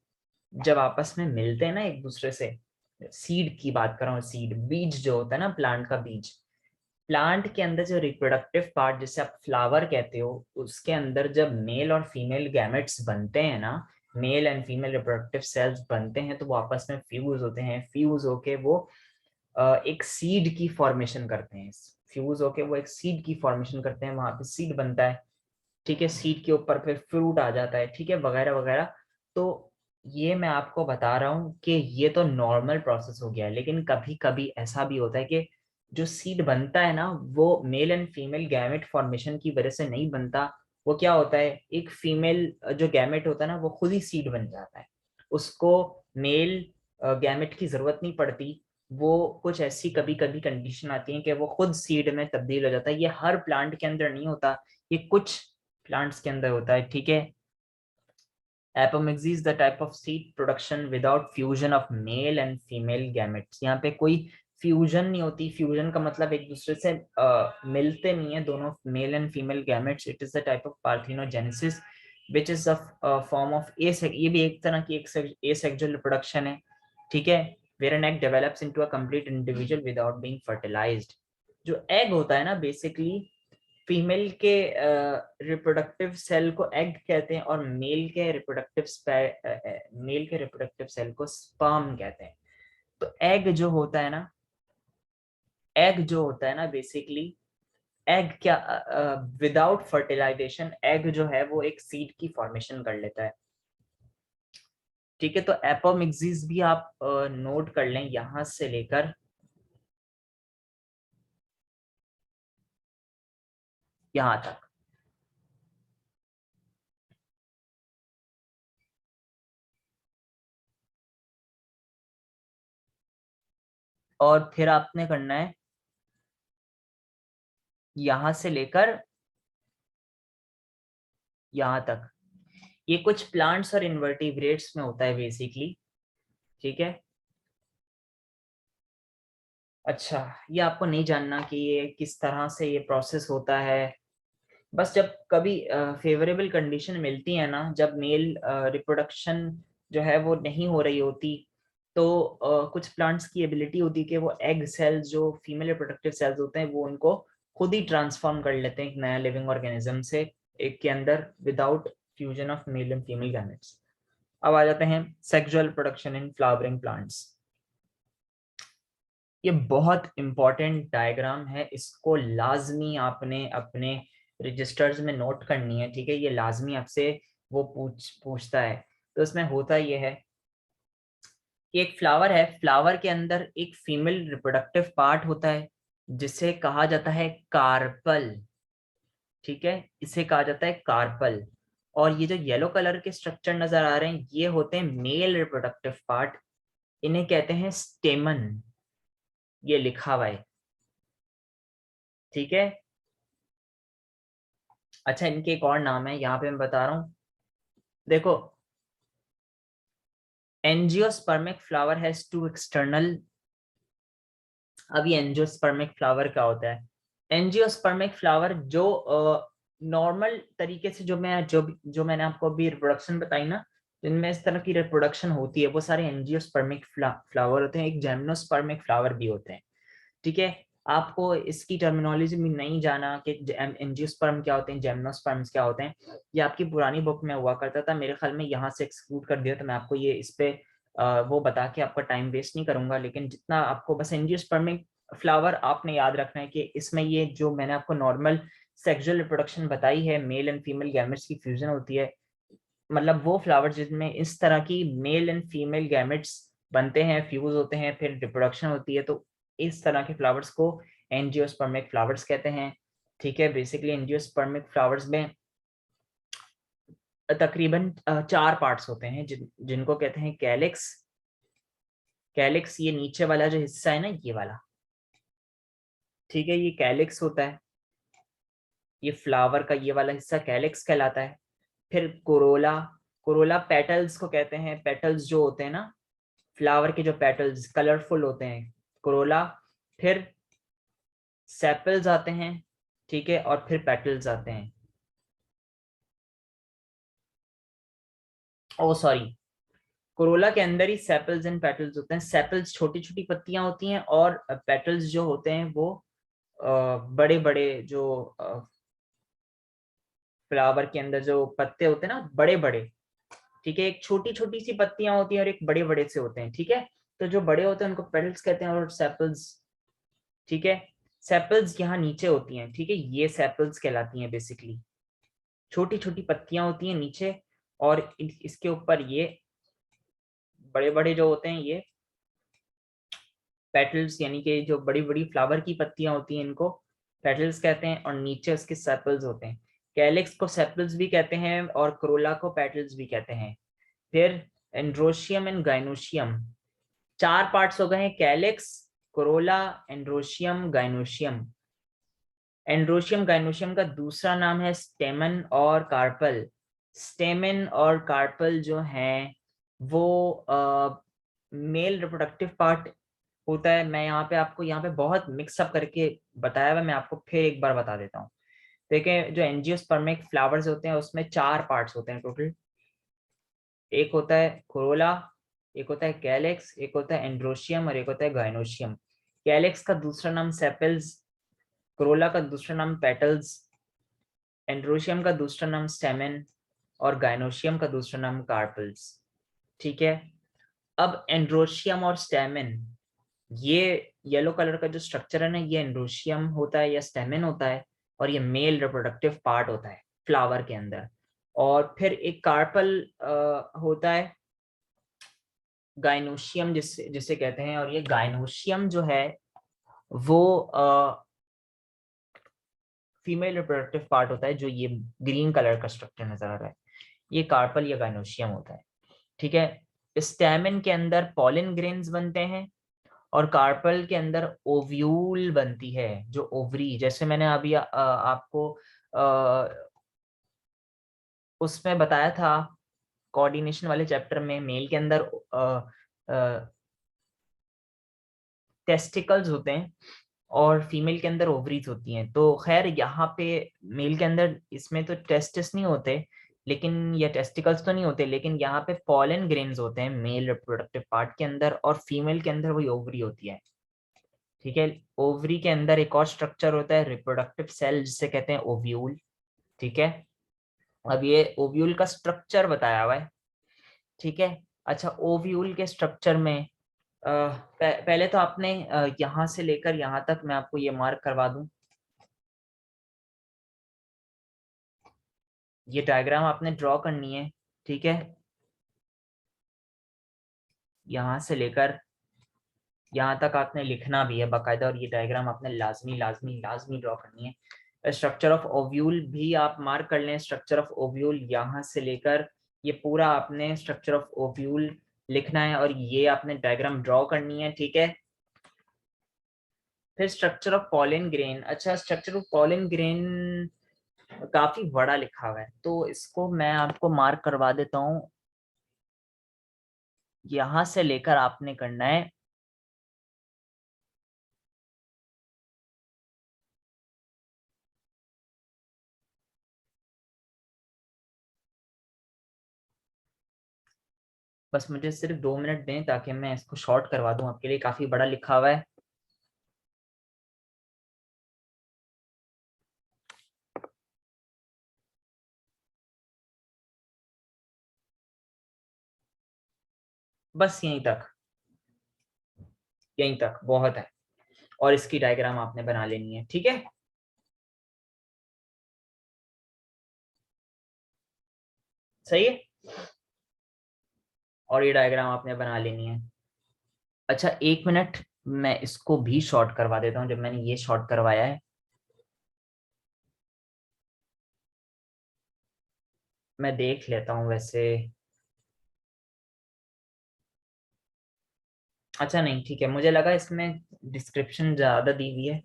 जब आपस में मिलते हैं ना एक दूसरे से, सीड की बात कर रहा हूँ, सीड बीज जो होता है ना, प्लांट का बीज, प्लांट के अंदर जो रिप्रोडक्टिव पार्ट जिसे आप फ्लावर कहते हो, उसके अंदर जब मेल और फीमेल गैमेट्स बनते हैं ना, mail and female reproductive cells बनते हैं, तो वो आपस में फ्यूज होते हैं। फ्यूज होके वो एक सीड की फॉर्मेशन करते हैं। फ्यूज होके वो एक सीड की फॉर्मेशन करते हैं, वहां पे सीड बनता है। ठीक है। सीड के ऊपर फिर फ्रूट आ जाता है, ठीक है, वगैरह वगैरह। तो ये मैं आपको बता रहा हूँ कि ये तो नॉर्मल प्रोसेस हो गया है, लेकिन कभी कभी ऐसा भी होता है कि जो सीड बनता है ना, वो mail and female gamete formation की वजह से नहीं बनता। वो क्या होता है, एक फीमेल जो गैमेट होता है ना, वो खुद ही सीड बन जाता है, उसको मेल गैमेट की जरूरत नहीं पड़ती। वो कुछ ऐसी कभी कभी कंडीशन आती है कि वो खुद सीड में तब्दील हो जाता है। ये हर प्लांट के अंदर नहीं होता, ये कुछ प्लांट्स के अंदर होता है। ठीक है। Apomixis is the type of seed production without fusion of male and female gametes. यहाँ पे कोई फ्यूजन नहीं होती। फ्यूजन का मतलब एक दूसरे से मिलते नहीं है दोनों mail and female gametes. It is the type of parthenogenesis which is a form of ये भी एक तरह की एसेक्सुअल रिप्रोडक्शन है। ठीक है। Where an egg develops into a complete individual without being fertilised. जो एग होता है ना, बेसिकली फीमेल के रिप्रोडक्टिव सेल को एग कहते हैं, और मेल के रिप्रोडक्टिव सेल को स्पर्म कहते हैं। तो एग जो होता है ना बेसिकली, एग क्या, विदाउट फर्टिलाइजेशन एग जो है वो एक सीड की फॉर्मेशन कर लेता है। ठीक है। तो एपोमिक्सिस भी आप नोट कर लें यहां से लेकर यहां तक। और फिर आपने करना है यहां से लेकर यहां तक। ये कुछ प्लांट्स और इन्वर्टिब्रेट्स में होता है बेसिकली। ठीक है। अच्छा, ये आपको नहीं जानना कि ये किस तरह से ये प्रोसेस होता है। बस जब कभी फेवरेबल कंडीशन मिलती है ना, जब मेल रिप्रोडक्शन जो है वो नहीं हो रही होती, तो कुछ प्लांट्स की एबिलिटी होती है कि वो एग सेल्स जो फीमेल रिप्रोडक्टिव सेल्स होते हैं, वो उनको खुद ही ट्रांसफॉर्म कर लेते हैं एक नया लिविंग ऑर्गेनिज्म से, एक के अंदर, without fusion of male and female gametes. अब आ जाते हैं sexual production in flowering plants. ये बहुत इंपॉर्टेंट डायग्राम है, इसको लाजमी आपने अपने रजिस्टर्स में नोट करनी है। ठीक है। ये लाजमी आपसे वो पूछता है। तो इसमें होता ये है कि एक फ्लावर है, फ्लावर के अंदर एक फीमेल रिप्रोडक्टिव पार्ट होता है जिसे कहा जाता है कार्पल। ठीक है, इसे कहा जाता है कार्पल। और ये जो येलो कलर के स्ट्रक्चर नजर आ रहे हैं, ये होते हैं मेल रिप्रोडक्टिव पार्ट, इन्हें कहते हैं स्टेमन। ये लिखा हुआ है। ठीक है। अच्छा, इनके एक और नाम है, यहाँ पे मैं बता रहा हूँ। देखो, angiospermic flower has two external. अब ये एंजियोस्पर्मिक फ्लावर क्या होता है? एंजियोस्पर्मिक फ्लावर जो नॉर्मल तरीके से जो मैंने आपको अभी रिप्रोडक्शन बताई ना, जिनमें इस तरह की रिप्रोडक्शन होती है, वो सारे एंजियोस्पर्मिक फ्लावर होते हैं। एक जेमनोस्पर्मिक फ्लावर भी होते हैं। ठीक है। आपको इसकी टर्मिनोलॉजी में नहीं जाना कि एंजियोस्पर्म क्या होते हैं, जिम्नोस्पर्म्स क्या होते हैं, ये आपकी पुरानी बुक में हुआ करता था, मेरे ख्याल में यहाँ से एक्सक्लूड कर दिया, तो मैं आपको ये इस पे वो बता के आपका टाइम वेस्ट नहीं करूंगा। लेकिन जितना आपको बस एंजियोस्पर्मिक फ्लावर आपने याद रखना है कि इसमें ये जो मैंने आपको नॉर्मल सेक्सुअल रिप्रोडक्शन बताई है, मेल एंड फीमेल गैमेट्स की फ्यूजन होती है, मतलब वो फ्लावर जिसमें इस तरह की मेल एंड फीमेल गैमेट्स बनते हैं, फ्यूज होते हैं, फिर रिप्रोडक्शन होती है, तो इस तरह के फ्लावर्स को एंजियोस्पर्मिक फ्लावर्स कहते हैं। ठीक है, बेसिकली एंजियोस्पर्मिक फ्लावर्स में तकरीबन 4 पार्ट्स होते हैं जिनको कहते हैं कैलिक्स। कैलिक्स ये नीचे वाला जो हिस्सा है ना, ये वाला, ठीक है, ये कैलिक्स होता है, ये फ्लावर का ये वाला हिस्सा कैलिक्स कहलाता है। फिर कोरोला, कोरोला पेटल्स को कहते हैं, पेटल्स जो होते हैं ना फ्लावर के, जो पेटल्स कलरफुल होते हैं, कोरोला। फिर सेपल्स आते हैं, ठीक है, और फिर पेटल्स आते हैं। ओ सॉरी, कोरोला के अंदर ही सेपल्स एंड पेटल्स होते हैं। सेपल्स छोटी छोटी पत्तियां होती हैं, और पेटल्स जो होते हैं वो बड़े बड़े जो फ्लावर के अंदर जो पत्ते होते हैं ना, बड़े बड़े, ठीक है, एक छोटी छोटी सी पत्तियां होती हैं और एक बड़े बड़े से होते हैं, ठीक है। तो जो बड़े होते हैं उनको पेटल्स कहते हैं, और सेपल्स, ठीक है, सेपल्स यहाँ नीचे होती हैं, ठीक है, ये सेपल्स कहलाती हैं बेसिकली। छोटी छोटी पत्तियां होती हैं नीचे, और इसके ऊपर ये बड़े बड़े जो होते हैं ये पेटल्स, यानी कि जो बड़ी बड़ी फ्लावर की पत्तियां होती हैं इनको पेटल्स कहते हैं, और नीचे उसके सेपल्स होते हैं। कैलिक्स को सेपल्स भी कहते हैं और कोरोला को पेटल्स भी कहते हैं। फिर एंड्रोशियम एंड गाइनोशियम, 4 पार्ट्स हो गए हैं, calyx, Corolla, androecium, gynoecium. Androecium gynoecium का दूसरा नाम है स्टेमन और कार्पल। स्टेमन और कार्पल जो हैं वो मेल रिप्रोडक्टिव पार्ट होता है। मैं यहाँ पे आपको यहाँ पे बहुत मिक्सअप करके बताया हुआ, मैं आपको फिर एक बार बता देता हूँ। देखें, जो एंजियोस्पर्मिक फ्लावर्स होते हैं उसमें 4 पार्ट्स होते हैं टोटल। एक होता है कोरोला, एक होता है कैलेक्स, एक होता है एंड्रोशियम, और एक होता है गाइनोशियम। कैलेक्स का दूसरा नाम सेपल्स, कोरोला का दूसरा नाम पेटल्स, एंड्रोशियम का दूसरा नाम स्टेमेन, और गाइनोशियम का दूसरा नाम कार्पल्स। ठीक है, अब एंड्रोशियम और स्टेमेन, ये येलो कलर का जो स्ट्रक्चर है ना, ये एंड्रोशियम होता है या स्टेमेन होता है, और ये मेल रिप्रोडक्टिव पार्ट होता है फ्लावर के अंदर। और फिर एक कार्पल होता है, गाइनोशियम जिसे जिसे कहते हैं, और ये गाइनोशियम जो है वो फीमेल रिप्रोडक्टिव पार्ट होता है, जो ये ग्रीन कलर का स्ट्रक्चर नजर आ रहा है, ये कार्पल या गाइनोशियम होता है। ठीक है, स्टैमेन के अंदर पॉलिन ग्रेन्स बनते हैं, और कार्पल के अंदर ओव्यूल बनती है, जो ओवरी, जैसे मैंने अभी आपको उसमें बताया था कोऑर्डिनेशन वाले चैप्टर में, मेल के अंदर टेस्टिकल्स होते हैं और फीमेल के अंदर ओवरीज होती हैं। तो खैर यहाँ पे मेल के अंदर इसमें तो टेस्टिस नहीं होते, लेकिन या टेस्टिकल्स तो नहीं होते, लेकिन यहाँ पे पॉलन ग्रेन्स होते हैं मेल रिप्रोडक्टिव पार्ट के अंदर, और फीमेल के अंदर वही ओवरी होती है। ठीक है, ओवरी के अंदर एक और स्ट्रक्चर होता है रिप्रोडक्टिव सेल, जिसे कहते हैं ओव्यूल। ठीक है, अब ये ओव्यूल का स्ट्रक्चर बताया हुआ है। ठीक है, अच्छा, ओव्यूल के स्ट्रक्चर में पहले तो आपने यहाँ से लेकर यहाँ तक मैं आपको ये मार्क करवा दूं, ये डायग्राम आपने ड्रॉ करनी है। ठीक है, यहाँ से लेकर यहाँ तक आपने लिखना भी है बाकायदा, और ये डायग्राम आपने लाजमी लाजमी लाजमी ड्रॉ करनी है। स्ट्रक्चर ऑफ ओव्यूल भी आप मार्क कर लें, स्ट्रक्चर ऑफ ओव्यूल यहाँ से लेकर ये पूरा आपने स्ट्रक्चर ऑफ ओव्यूल लिखना है, और ये आपने डायग्राम ड्रॉ करनी है। ठीक है, फिर स्ट्रक्चर ऑफ पॉलन ग्रेन। अच्छा, स्ट्रक्चर ऑफ पॉलन ग्रेन काफी बड़ा लिखा हुआ है, तो इसको मैं आपको मार्क करवा देता हूँ। यहां से लेकर आपने करना है बस मुझे सिर्फ 2 मिनट दें ताकि मैं इसको शॉर्ट करवा दूं आपके लिए, काफी बड़ा लिखा हुआ है। बस यहीं तक बहुत है। और इसकी डायग्राम आपने बना लेनी है, ठीक है। सही है। और ये डायग्राम आपने बना लेनी है। अच्छा, 1 मिनट, मैं इसको भी शॉर्ट करवा देता हूँ। जब मैंने ये शॉर्ट करवाया है, मैं देख लेता हूँ वैसे। अच्छा नहीं, ठीक है, मुझे लगा इसमें डिस्क्रिप्शन ज्यादा दी हुई है,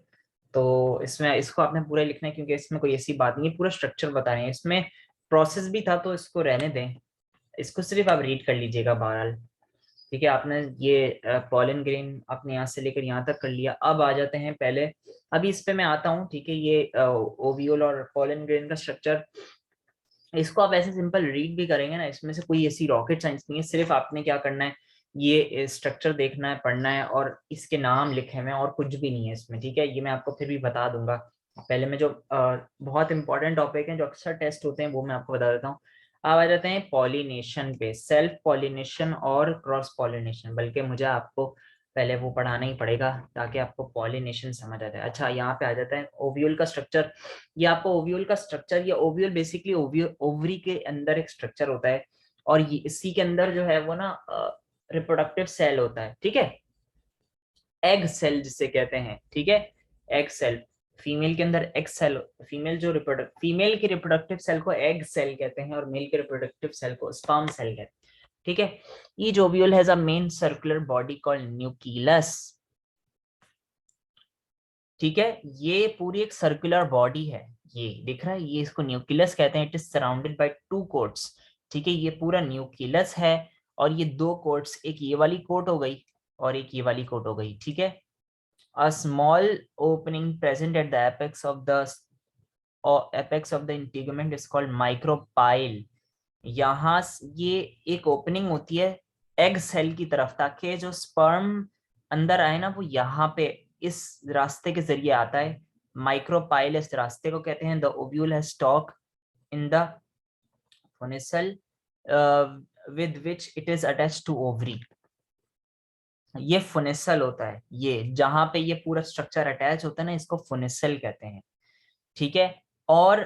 तो इसमें इसको आपने पूरा लिखना है, क्योंकि इसमें कोई ऐसी बात नहीं है, पूरा स्ट्रक्चर बता रहे हैं। इसमें प्रोसेस भी था, तो इसको रहने दें, इसको सिर्फ आप रीड कर लीजिएगा बहरहाल। ठीक है, आपने ये पॉलन ग्रेन आपने यहाँ से लेकर यहाँ तक कर लिया। अब आ जाते हैं पहले, अभी इस पे मैं आता हूँ, ठीक है। ये ओवियोल और पॉलन ग्रेन का स्ट्रक्चर, इसको आप ऐसे सिंपल रीड भी करेंगे ना, इसमें से कोई ऐसी रॉकेट साइंस नहीं है। सिर्फ आपने क्या करना है, ये स्ट्रक्चर देखना है, पढ़ना है, और इसके नाम लिखे हुए हैं, और कुछ भी नहीं है इसमें, ठीक है। ये मैं आपको फिर भी बता दूंगा। पहले मैं जो बहुत इंपॉर्टेंट टॉपिक हैं जो अक्सर टेस्ट होते हैं, वो मैं आपको बता देता हूँ। अब आ जाते हैं पॉलिनेशन पे, सेल्फ पॉलिनेशन और क्रॉस पॉलिनेशन। बल्कि मुझे आपको पहले वो पढ़ाना ही पड़ेगा, ताकि आपको पॉलिनेशन समझ आ जाए। अच्छा, यहाँ पे आ जाता है ओव्यूल का स्ट्रक्चर। ये आपको ओव्यूल का स्ट्रक्चर, या ओव्यूल बेसिकली ओवरी के अंदर एक स्ट्रक्चर होता है, और ये इसी के अंदर जो है वो ना रिप्रोडक्टिव सेल होता है, ठीक है। एग सेल जिसे कहते हैं, ठीक है। एग सेल, फीमेल के अंदर एग सेल, फीमेल की रिप्रोडक्टिव सेल को एग सेल कहते हैं, और मेल के रिप्रोडक्टिव सेल को स्पर्म सेल कहते हैं, ठीक है। Each ovule has a main circular body called nucleus, ठीक है। ये पूरी एक सर्कुलर बॉडी है, ये दिख रहा है, ये इसको न्यूक्लियस कहते हैं। It is surrounded by 2 quotes, ठीक है। ये पूरा न्यूक्लियस है, और ये 2 कोट्स, एक ये वाली कोट हो गई और एक ये वाली कोट हो गई, ठीक है। A small opening present at the apex of the integument is called micropyle. यहाँ ये एक ओपनिंग होती है एग सेल की तरफ, ताकि जो स्पर्म अंदर आए ना, वो यहाँ पे इस रास्ते के जरिए आता है। माइक्रोपाइल इस रास्ते को कहते हैं। The ovule has stalk in the funicle with which it is attached to ovary. ये फोनिसल होता है, ये जहां पे ये पूरा स्ट्रक्चर अटैच होता है ना, इसको फोनिसल कहते हैं, ठीक है। और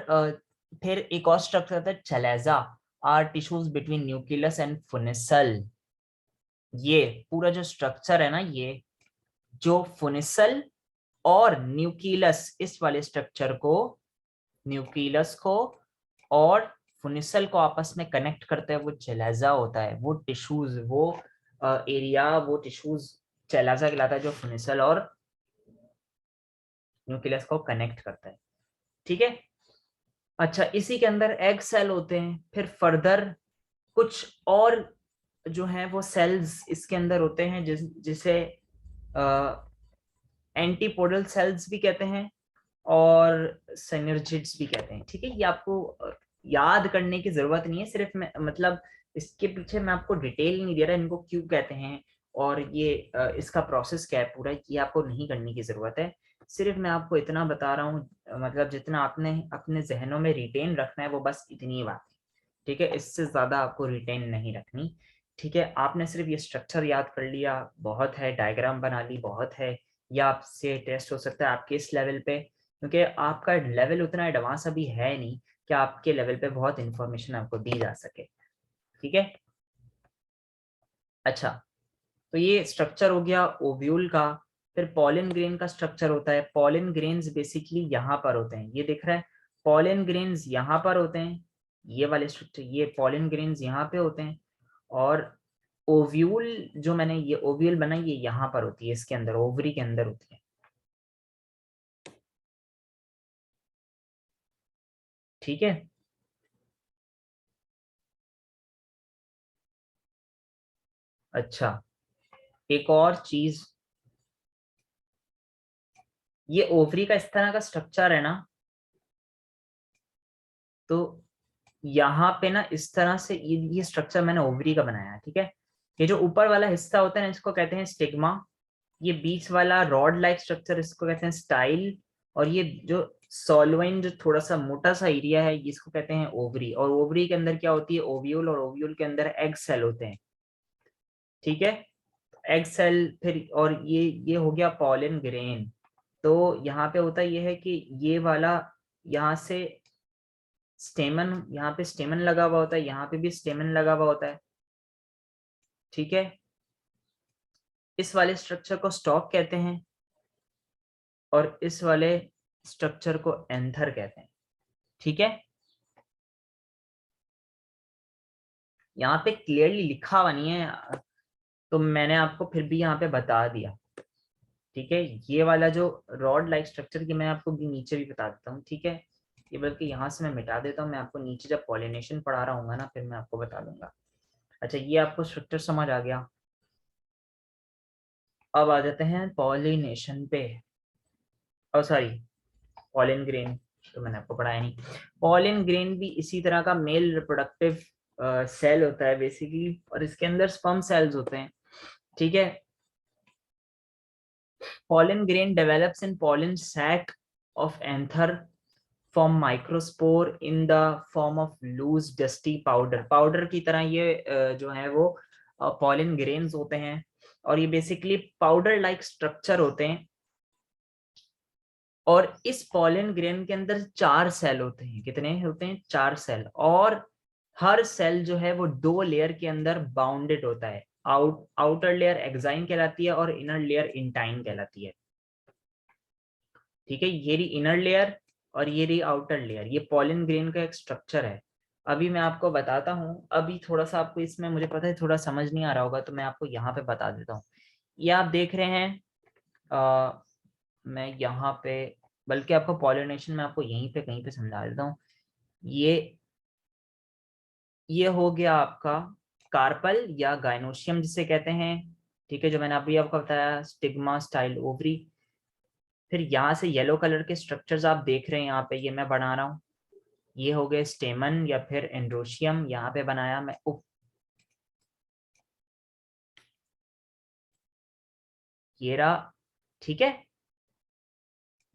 फिर एक और स्ट्रक्चर होता है chalaza, are tissues between nucleus and funicle. ये पूरा जो स्ट्रक्चर है ना, ये जो फोनिसल और न्यूक्लियस, इस वाले स्ट्रक्चर को, न्यूक्लियस को और फोनिसल को आपस में कनेक्ट करते हैं, वो चेलेजा होता है। वो टिश्यूज, वो एरिया, वो टिश्यूज चेलेजा कहलाता है, जो फोनिसल और न्यूक्लियस को कनेक्ट करता है, ठीक है। अच्छा, इसी के अंदर एग सेल होते हैं। फिर फर्दर कुछ और जो है वो सेल्स इसके अंदर होते हैं, जिसे एंटीपोडल सेल्स भी कहते हैं, और सिनर्जिड्स भी कहते हैं, ठीक है। ये आपको याद करने की जरूरत नहीं है, सिर्फ मैं मतलब इसके पीछे मैं आपको डिटेल नहीं दे रहा इनको क्यों कहते हैं, और ये इसका प्रोसेस क्या है पूरा, ये आपको नहीं करने की जरूरत है। सिर्फ मैं आपको इतना बता रहा हूँ, मतलब जितना आपने अपने जहनों में रिटेन रखना है, वो बस इतनी ही बात है, ठीक है। इससे ज्यादा आपको रिटेन नहीं रखनी, ठीक है। आपने सिर्फ ये स्ट्रक्चर याद कर लिया, बहुत है। डायग्राम बना ली, बहुत है। या आपसे टेस्ट हो सकता है आपके इस लेवल पे, क्योंकि आपका लेवल उतना एडवांस अभी है नहीं कि आपके लेवल पे बहुत इंफॉर्मेशन आपको दी जा सके, ठीक है। अच्छा, तो ये स्ट्रक्चर हो गया ओव्यूल का। फिर पॉलन ग्रेन का स्ट्रक्चर होता है। पॉलन ग्रेन्स बेसिकली यहाँ पर होते हैं, ये दिख रहा है। पॉलन ग्रेन्स यहाँ पर होते हैं, ये वाले स्ट्रक्चर, ये पॉलन ग्रेन्स यहाँ पे होते हैं। और ओव्यूल, जो मैंने ये ओव्यूल बनाई, ये यहाँ पर होती है, इसके अंदर ओवरी के अंदर होती है, ठीक है। अच्छा, एक और चीज, ये ओवरी का इस तरह का स्ट्रक्चर है ना, तो यहाँ पे ना इस तरह से ये स्ट्रक्चर मैंने ओवरी का बनाया है, ठीक है। ये जो ऊपर वाला हिस्सा होता है ना, इसको कहते हैं स्टिग्मा। ये बीच वाला रॉड लाइक स्ट्रक्चर, इसको कहते हैं स्टाइल। और ये जो सॉल्वेंट, जो थोड़ा सा मोटा सा एरिया है, इसको कहते हैं ओवरी। और ओवरी के अंदर क्या होती है, ओव्यूल, और ओव्यूल के अंदर एग सेल होते हैं, ठीक है, एग सेल, फिर और ये हो गया पॉलन ग्रेन। तो यहाँ पे होता ये है कि ये वाला यहाँ से स्टेमन, यहाँ पे स्टेमन लगा हुआ होता है, यहाँ पे भी स्टेमन लगा हुआ होता है। ठीक है, इस वाले स्ट्रक्चर को स्टॉक कहते हैं और इस वाले स्ट्रक्चर को एंथर कहते हैं। ठीक है, यहाँ पे क्लियरली लिखा हुआ नहीं है तो मैंने आपको फिर भी यहाँ पे बता दिया। ठीक है, ये वाला जो रॉड लाइक स्ट्रक्चर की मैं आपको भी नीचे भी बता देता हूँ। ठीक है, ये बल्कि यहाँ से मैं मिटा देता हूँ, मैं आपको नीचे जब पॉलिनेशन पढ़ा रहा हूँ ना फिर मैं आपको बता दूंगा। अच्छा, ये आपको स्ट्रक्चर समझ आ गया। अब आ जाते हैं पॉलिनेशन पे। और सॉरी, पॉलिन ग्रेन तो मैंने आपको पढ़ाया नहीं। पॉलिन ग्रेन भी इसी तरह का मेल रिप्रोडक्टिव सेल होता है बेसिकली, और इसके अंदर स्पर्म सेल्स होते हैं। ठीक है, pollen grain develops in pollen sac of anther from microspore in the form of loose dusty powder। Powder की तरह ये जो है वो pollen grains होते हैं, और ये बेसिकली पाउडर लाइक स्ट्रक्चर होते हैं। और इस pollen grain के अंदर 4 सेल होते हैं। कितने होते हैं? 4 सेल। और हर सेल जो है वो 2 लेयर के अंदर बाउंडेड होता है। आउटर लेयर एक्साइन कहलाती है और इनर लेयर इंटाइन कहलाती है। ठीक है, ये रही इनर लेयर और ये रही आउटर लेयर। ये पॉलिन ग्रेन का एक स्ट्रक्चर है। अभी मैं आपको बताता हूँ। अभी थोड़ा सा आपको इसमें, मुझे पता है थोड़ा समझ नहीं आ रहा होगा, तो मैं आपको यहाँ पे बता देता हूँ। ये आप देख रहे हैं, मैं यहाँ पे, बल्कि आपको पॉलिनेशन में आपको यहीं पे कहीं पे समझा देता हूँ। ये हो गया आपका कार्पल या गाइनोशियम जिसे कहते हैं। ठीक है, जो मैंने अभी आपको बताया, स्टिग्मा स्टाइल ओवरी। फिर यहाँ से येलो कलर के स्ट्रक्चर्स आप देख रहे हैं यहाँ पे, ये मैं बना रहा हूँ। ये हो गए स्टेमन या फिर एंड्रोशियम, यहाँ पे बनाया मैं। ये रहा। ठीक है,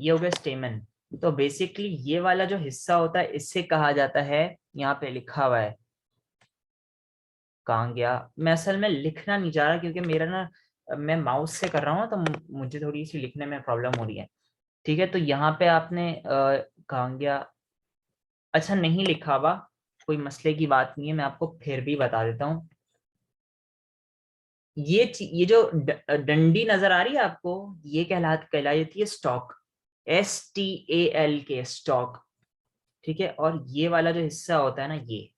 ये हो गया स्टेमन। तो बेसिकली ये वाला जो हिस्सा होता है इससे कहा जाता है, यहाँ पे लिखा हुआ है, कहाँ गया, मैं असल में लिखना नहीं चाह रहा क्योंकि मेरा ना, मैं माउस से कर रहा हूँ तो मुझे थोड़ी सी लिखने में प्रॉब्लम हो रही है। ठीक है, तो यहाँ पे आपने कहाँ गया, अच्छा नहीं लिखा हुआ, कोई मसले की बात नहीं है, मैं आपको फिर भी बता देता हूँ। ये जो डंडी नजर आ रही है आपको, ये कहलाई जाती है स्टॉक। STAL के स्टॉक। ठीक है, और ये वाला जो हिस्सा होता है ना, ये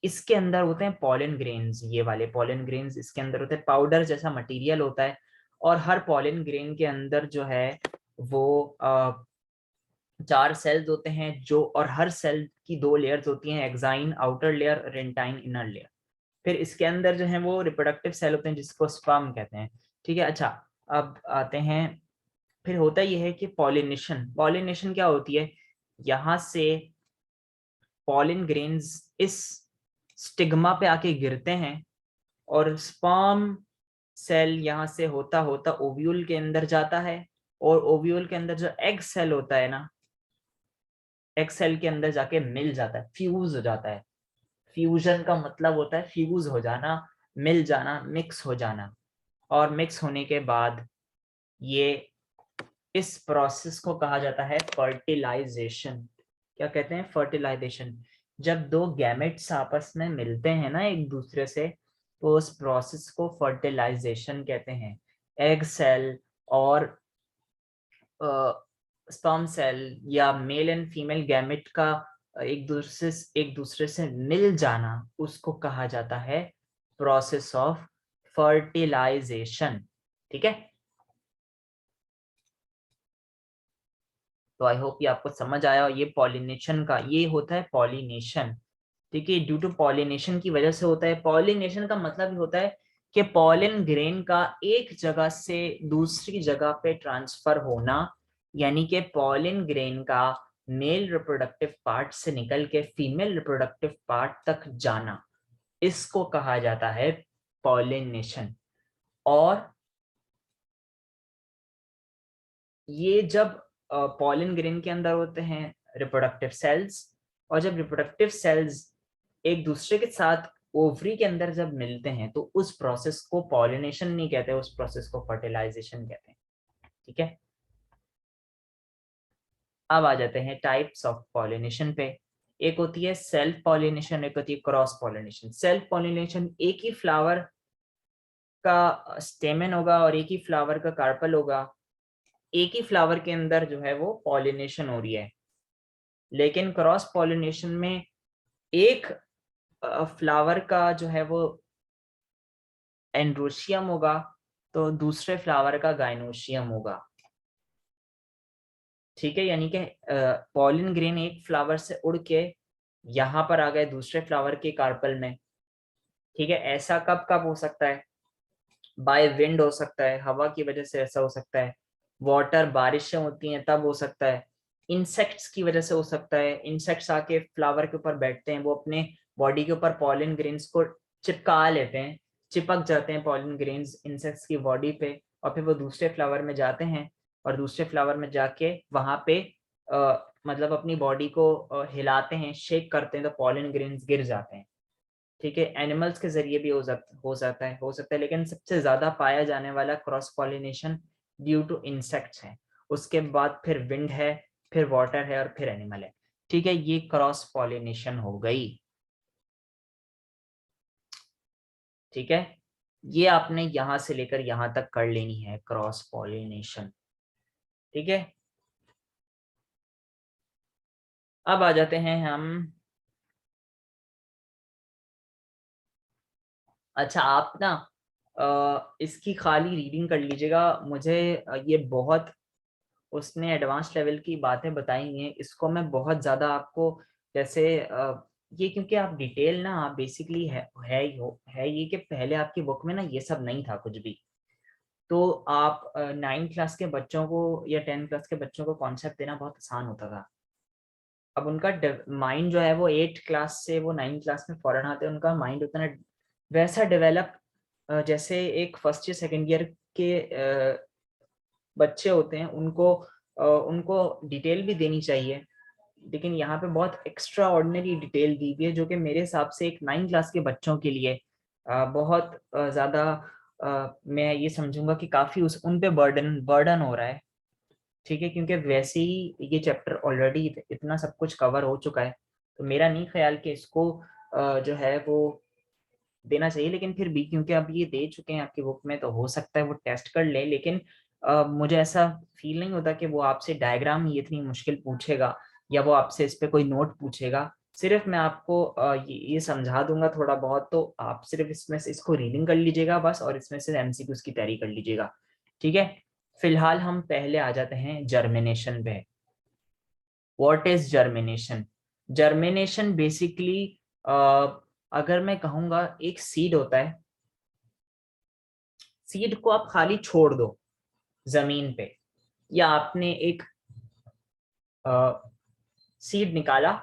इसके अंदर होते हैं पॉलन ग्रेन्स। ये वाले पॉलन ग्रेन्स इसके अंदर होते हैं, पाउडर जैसा मटेरियल होता है। और हर पॉलन ग्रेन के अंदर जो है वो 4 सेल्स होते हैं, जो, और हर सेल की 2 लेयर्स होती हैं, exine outer layer, intine inner layer. फिर इसके अंदर जो है वो रिप्रोडक्टिव सेल होते हैं जिसको स्पर्म कहते हैं। ठीक है, अच्छा, अब आते हैं। फिर होता यह है कि पॉलिनेशन। पॉलिनेशन क्या होती है? यहाँ से पॉलिन ग्रेन्स इस स्टिग्मा पे आके गिरते हैं, और स्पर्म सेल यहाँ से होता होता ओव्यूल के अंदर जाता है। और ओव्यूल के अंदर जो एग सेल होता है ना, एग सेल के अंदर जाके मिल जाता है, फ्यूज हो जाता है। फ्यूजन का मतलब होता है फ्यूज हो जाना, मिल जाना, मिक्स हो जाना। और मिक्स होने के बाद ये, इस प्रोसेस को कहा जाता है फर्टिलाइजेशन। क्या कहते हैं? फर्टिलाइजेशन। जब 2 गैमेट्स आपस में मिलते हैं ना एक दूसरे से, तो उस प्रोसेस को फर्टिलाइजेशन कहते हैं। एग सेल और स्पर्म सेल या मेल एंड फीमेल गैमेट का एक दूसरे से मिल जाना, उसको कहा जाता है प्रोसेस ऑफ फर्टिलाइजेशन। ठीक है, तो आई होप ये आपको समझ आया। ये पॉलिनेशन का, ये होता है पॉलिनेशन। ठीक है, ड्यू टू पॉलिनेशन की वजह से होता है। पॉलिनेशन का मतलब ही होता है कि पॉलिन ग्रेन का एक जगह से दूसरी जगह पे ट्रांसफर होना, यानी कि पॉलिन ग्रेन का मेल रिप्रोडक्टिव पार्ट से निकल के फीमेल रिप्रोडक्टिव पार्ट तक जाना, इसको कहा जाता है पॉलिनेशन। और ये जब पॉलिन ग्रेन के अंदर होते हैं रिप्रोडक्टिव सेल्स, और जब रिप्रोडक्टिव सेल्स एक दूसरे के साथ ओवरी के अंदर जब मिलते हैं तो उस प्रोसेस को पॉलिनेशन नहीं कहते, उस प्रोसेस को फर्टिलाइजेशन कहते हैं। ठीक है, अब आ जाते हैं टाइप्स ऑफ पॉलिनेशन पे। एक होती है सेल्फ पॉलिनेशन, एक होती है क्रॉस पॉलिनेशन। सेल्फ पॉलिनेशन, एक ही फ्लावर का स्टेमन होगा और एक ही फ्लावर का कार्पल होगा, एक ही फ्लावर के अंदर जो है वो पॉलिनेशन हो रही है। लेकिन क्रॉस पॉलिनेशन में एक फ्लावर का जो है वो एंड्रोशियम होगा तो दूसरे फ्लावर का गाइनोशियम होगा। ठीक है, यानी कि पॉलिन ग्रेन एक फ्लावर से उड़ के यहाँ पर आ गए दूसरे फ्लावर के कार्पल में। ठीक है, ऐसा कब कब हो सकता है? बाय विंड हो सकता है, हवा की वजह से ऐसा हो सकता है। वाटर, बारिशें होती हैं तब हो सकता है। इंसेक्ट्स की वजह से हो सकता है, इंसेक्ट्स आके फ्लावर के ऊपर बैठते हैं, वो अपने बॉडी के ऊपर पॉलिन ग्रेन्स को चिपका लेते हैं, चिपक जाते हैं पॉलिन ग्रेन्स इंसेक्ट्स की बॉडी पे, और फिर वो दूसरे फ्लावर में जाते हैं और दूसरे फ्लावर में जाके वहां पे मतलब अपनी बॉडी को हिलाते हैं, शेक करते हैं, तो पॉलिन ग्रेन्स गिर जाते हैं। ठीक है, एनिमल्स के जरिए भी हो सकता है, लेकिन सबसे ज्यादा पाया जाने वाला cross pollination due to insects है। उसके बाद फिर विंड है, फिर वाटर है और फिर एनिमल है। ठीक है, ये क्रॉस पॉलिनेशन हो गई। ठीक है, ये आपने यहां से लेकर यहां तक कर लेनी है क्रॉस पॉलिनेशन। ठीक है, अब आ जाते हैं हम। अच्छा, आप ना इसकी खाली रीडिंग कर लीजिएगा। मुझे ये बहुत, उसने एडवांस लेवल की बातें बताई हैं, इसको मैं बहुत ज़्यादा आपको जैसे ये, क्योंकि आप डिटेल ना, आप बेसिकली है ही हो, है ये कि पहले आपकी बुक में ना ये सब नहीं था कुछ भी। तो आप 9th क्लास के बच्चों को या 10th क्लास के बच्चों को कॉन्सेप्ट देना बहुत आसान होता था। अब उनका माइंड जो है वो 8th क्लास से वो 9th क्लास में फौरन आते हैं, उनका माइंड उतना वैसा डेवलप जैसे एक फर्स्ट ईयर सेकेंड ईयर के बच्चे होते हैं, उनको डिटेल भी देनी चाहिए। लेकिन यहाँ पे बहुत एक्स्ट्रा ऑर्डिनरी डिटेल दी हुई है, जो कि मेरे हिसाब से एक 9th क्लास के बच्चों के लिए बहुत ज़्यादा मैं ये समझूंगा कि काफ़ी उन पे बर्डन बर्डन हो रहा है। ठीक है, क्योंकि वैसे ही ये चैप्टर ऑलरेडी इतना सब कुछ कवर हो चुका है, तो मेरा नहीं ख्याल कि इसको जो है वो देना चाहिए। लेकिन फिर भी क्योंकि अब ये दे चुके हैं आपकी बुक में, तो हो सकता है वो टेस्ट कर ले। लेकिन मुझे ऐसा फील नहीं होता कि वो आपसे डायग्राम ही इतनी मुश्किल पूछेगा या वो आपसे इस पे कोई नोट पूछेगा। सिर्फ मैं आपको ये समझा दूंगा थोड़ा बहुत, तो आप सिर्फ इसमें से इसको रीडिंग कर लीजिएगा बस, और इसमें से एमसीक्यूज की तैयारी कर लीजिएगा। ठीक है, फिलहाल हम पहले आ जाते हैं जर्मिनेशन पे। What is germination? Germination basically अगर मैं कहूंगा, एक सीड होता है, सीड को आप खाली छोड़ दो जमीन पे, या आपने एक सीड निकाला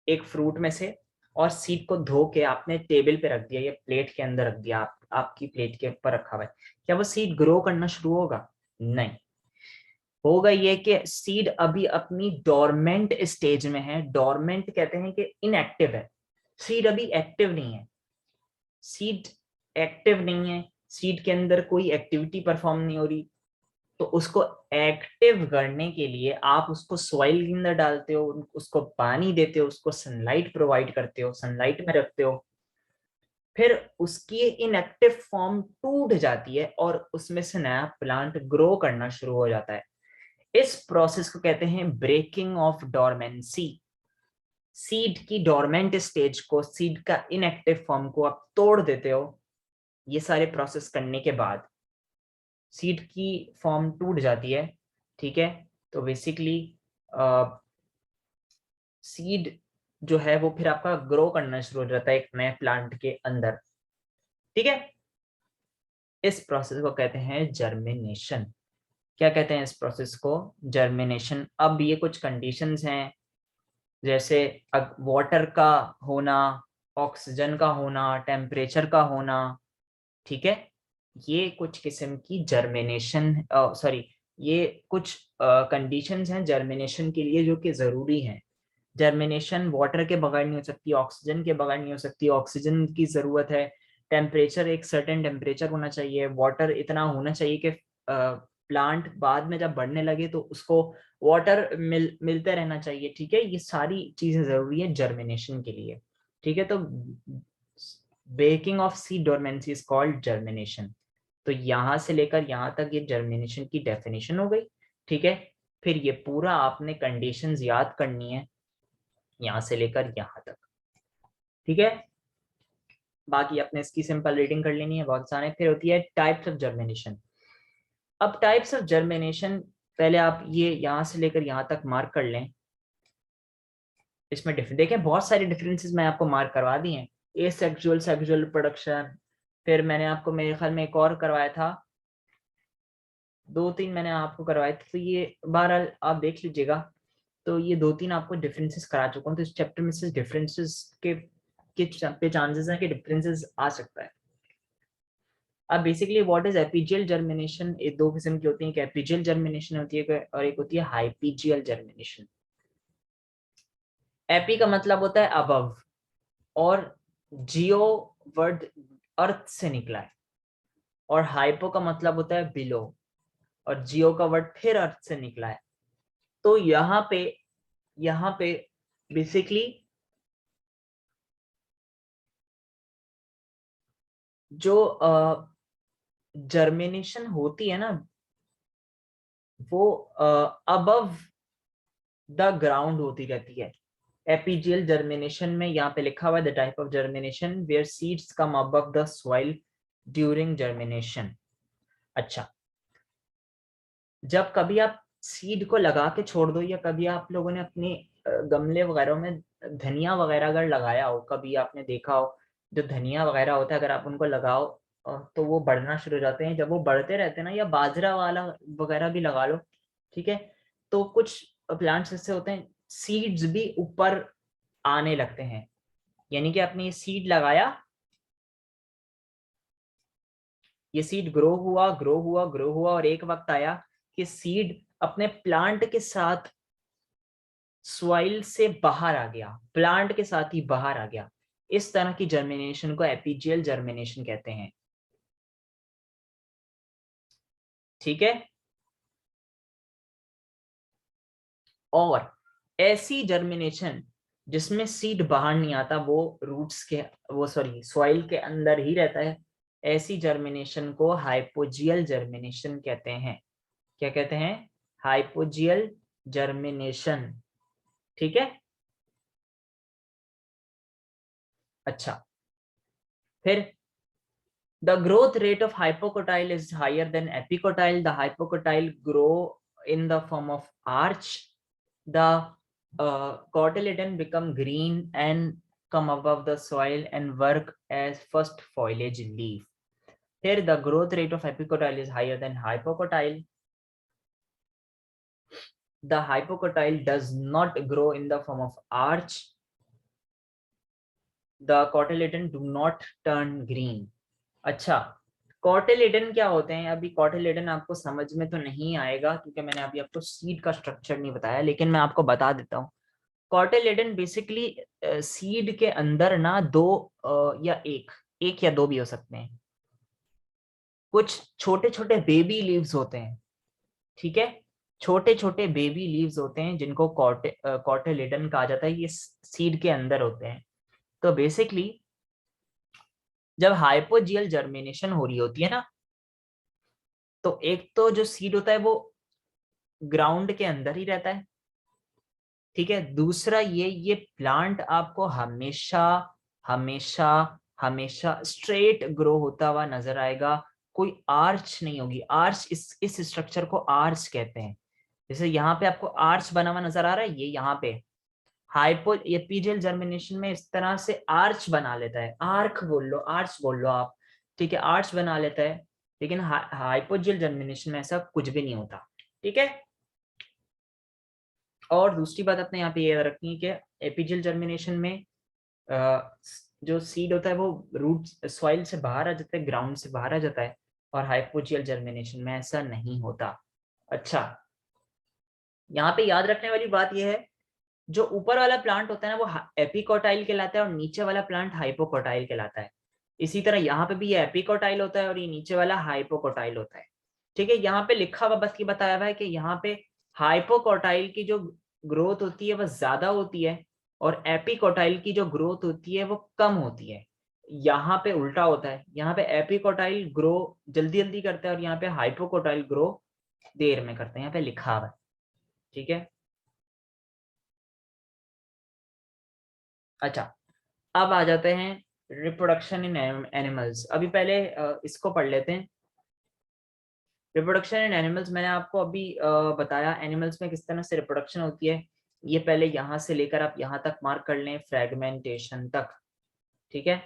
एक फ्रूट में से, और सीड को धो के आपने टेबल पे रख दिया या प्लेट के अंदर रख दिया, आपकी प्लेट के ऊपर रखा हुआ है, क्या वो सीड ग्रो करना शुरू होगा? नहीं होगा। ये कि सीड अभी अपनी डोरमेंट स्टेज में है। डोरमेंट कहते हैं कि इनएक्टिव है, सीड अभी एक्टिव नहीं है। सीड एक्टिव नहीं है, सीड के अंदर कोई एक्टिविटी परफॉर्म नहीं हो रही, तो उसको एक्टिव करने के लिए आप उसको सॉइल के अंदर डालते हो, उसको पानी देते हो, उसको सनलाइट प्रोवाइड करते हो, सनलाइट में रखते हो, फिर उसकी इनएक्टिव फॉर्म टूट जाती है और उसमें से नया प्लांट ग्रो करना शुरू हो जाता है। इस प्रोसेस को कहते हैं ब्रेकिंग ऑफ डोरमेंसी। सीड की डोरमेंट स्टेज को, सीड का इनएक्टिव फॉर्म को आप तोड़ देते हो। ये सारे प्रोसेस करने के बाद सीड की फॉर्म टूट जाती है। ठीक है, तो बेसिकली सीड जो है वो फिर आपका ग्रो करना शुरू हो जाता है एक नए प्लांट के अंदर। ठीक है, इस प्रोसेस को कहते हैं जर्मिनेशन। क्या कहते हैं इस प्रोसेस को? जर्मिनेशन। अब ये कुछ कंडीशंस हैं, जैसे वाटर का होना, ऑक्सीजन का होना, टेम्परेचर का होना। ठीक है, ये कुछ किस्म की जर्मिनेशन, सॉरी, ये कुछ कंडीशंस हैं जर्मिनेशन के लिए जो कि जरूरी हैं। जर्मिनेशन वाटर के बगैर नहीं हो सकती, ऑक्सीजन के बगैर नहीं हो सकती, ऑक्सीजन की जरूरत है, टेम्परेचर एक सर्टेन टेम्परेचर होना चाहिए, वाटर इतना होना चाहिए कि प्लांट बाद में जब बढ़ने लगे तो उसको वाटर मिलते रहना चाहिए। ठीक है, ये सारी चीजें जरूरी है जर्मिनेशन के लिए। ठीक है, तो breaking of seed dormancy is called germination. तो यहां से लेकर यहां तक ये जर्मिनेशन की डेफिनेशन हो गई। ठीक है, फिर ये पूरा आपने कंडीशंस याद करनी है यहां से लेकर यहां तक। ठीक है, बाकी अपने इसकी सिंपल रीडिंग कर लेनी है बहुत सारे। फिर होती है टाइप्स ऑफ जर्मिनेशन। अब टाइप्स ऑफ जर्मिनेशन पहले आप ये यहां से लेकर यहां तक मार्क कर लें। इसमें देखें बहुत सारे डिफरेंसेस मैं आपको मार्क करवा दिए हैं। ए सेक्सुअल सेक्सुअल प्रोडक्शन, फिर मैंने आपको मेरे ख्याल में एक और करवाया था, 2-3 मैंने आपको करवाए थे, तो ये बहरहाल आप देख लीजिएगा। तो ये 2-3 आपको डिफरेंसेस करा चुका हूँ, तो इस चैप्टर में से डिफरेंसेस के पे चांसेस हैं कि डिफरेंसेस आ सकता है। अब basically what is epigeal germination, ये दो किस्म की होती है, एक एपीजियल जर्मिनेशन होती है और एक होती है हाइपीजियल जर्मिनेशन। एपी का मतलब होता है अबव, और जियो वर्ड अर्थ से निकला है, और हाइपो का मतलब होता है बिलो, और जियो का वर्ड फिर अर्थ से निकला है। तो यहाँ पे बेसिकली जो जर्मिनेशन होती है ना, वो अबव द ग्राउंड होती रहती है। एपीजियल जर्मिनेशन में यहाँ पे लिखा हुआ है the type of germination where seeds come above the soil during germination. अच्छा, जब कभी आप सीड को लगा के छोड़ दो, या कभी आप लोगों ने अपने गमले वगैरह में धनिया वगैरह अगर लगाया हो, कभी आपने देखा हो जो धनिया वगैरह होता है, अगर आप उनको लगाओ तो वो बढ़ना शुरू हो जाते हैं। जब वो बढ़ते रहते हैं ना, या बाजरा वाला वगैरह भी लगा लो, ठीक है, तो कुछ प्लांट्स ऐसे होते हैं सीड्स भी ऊपर आने लगते हैं। यानी कि आपने ये सीड लगाया, ये सीड ग्रो हुआ ग्रो हुआ ग्रो हुआ, और एक वक्त आया कि सीड अपने प्लांट के साथ सॉइल से बाहर आ गया, प्लांट के साथ ही बाहर आ गया। इस तरह की जर्मिनेशन को एपीजियल जर्मिनेशन कहते हैं। ठीक है, और ऐसी जर्मिनेशन जिसमें सीड बाहर नहीं आता, वो रूट्स के, वो सॉरी सॉइल के अंदर ही रहता है, ऐसी जर्मिनेशन को हाइपोजियल जर्मिनेशन कहते हैं। क्या कहते हैं? Hypogeal germination. ठीक है, अच्छा, फिर the growth rate of hypocotyle is higher than epicotyle. The hypocotyle grow in the form of arch. The cotyledon become green and come above the soil and work as first foliage leaf. Here the growth rate of epicotyle is higher than hypocotyle. The hypocotyle does not grow in the form of arch. The cotyledon do not turn green. अच्छा, cotyledon क्या होते हैं? अभी cotyledon आपको समझ में तो नहीं आएगा क्योंकि मैंने अभी आपको सीड का स्ट्रक्चर नहीं बताया, लेकिन मैं आपको बता देता हूँ। कॉटिलेडन बेसिकली सीड के अंदर ना दो या एक या दो भी हो सकते हैं, कुछ छोटे छोटे बेबी लीव्स होते हैं। ठीक है, छोटे छोटे बेबी लीव्स होते हैं जिनको कॉटिलेडन कहा जाता है, ये सीड के अंदर होते हैं। तो बेसिकली जब हाइपोजियल जर्मिनेशन हो रही होती है ना, तो एक तो जो सीड होता है वो ग्राउंड के अंदर ही रहता है। ठीक है, दूसरा ये प्लांट आपको हमेशा हमेशा हमेशा स्ट्रेट ग्रो होता हुआ नजर आएगा, कोई आर्च नहीं होगी। आर्च, इस स्ट्रक्चर को आर्च कहते हैं। जैसे यहाँ पे आपको आर्च बना हुआ नजर आ रहा है, ये यहाँ पे हाइपो एपीजियल जर्मिनेशन में इस तरह से आर्च बना लेता है, आर्क बोल लो, आर्च बोल लो आप। ठीक है, आर्च बना लेता है, लेकिन हाइपोजियल जर्मिनेशन में ऐसा कुछ भी नहीं होता। ठीक है, और दूसरी बात अपने यहाँ पे ये रखनी है कि एपीजियल जर्मिनेशन में जो सीड होता है वो रूट सॉइल से बाहर आ जाता है, ग्राउंड से बाहर आ जाता है, और हाइपोजियल जर्मिनेशन में ऐसा नहीं होता। अच्छा, यहाँ पे याद रखने वाली बात यह है जो ऊपर वाला प्लांट होता है ना वो एपिकोटाइल कहलाता है और नीचे वाला प्लांट हाइपोकोटाइल कहलाता है। इसी तरह यहाँ पे भी ये एपिकोटाइल होता है और ये नीचे वाला हाइपोकोटाइल होता है। ठीक है, यहाँ पे लिखा हुआ बस ये बताया हुआ है कि यहाँ पे हाइपोकोटाइल की जो ग्रोथ होती है वो ज्यादा होती है और एपिकोटाइल की जो ग्रोथ होती है वो कम होती है। यहाँ पे उल्टा होता है, यहाँ पे एपिकोटाइल ग्रो जल्दी जल्दी करता है और यहाँ पे हाइपोकोटाइल ग्रो देर में करते हैं, यहाँ पे लिखा हुआ है। ठीक है, अच्छा अब आ जाते हैं रिप्रोडक्शन इन एनिमल्स। अभी पहले इसको पढ़ लेते हैं। रिप्रोडक्शन इन एनिमल्स मैंने आपको अभी बताया एनिमल्स में किस तरह से रिप्रोडक्शन होती है। ये पहले यहाँ से लेकर आप यहाँ तक मार्क कर लें, फ्रेगमेंटेशन तक। ठीक है,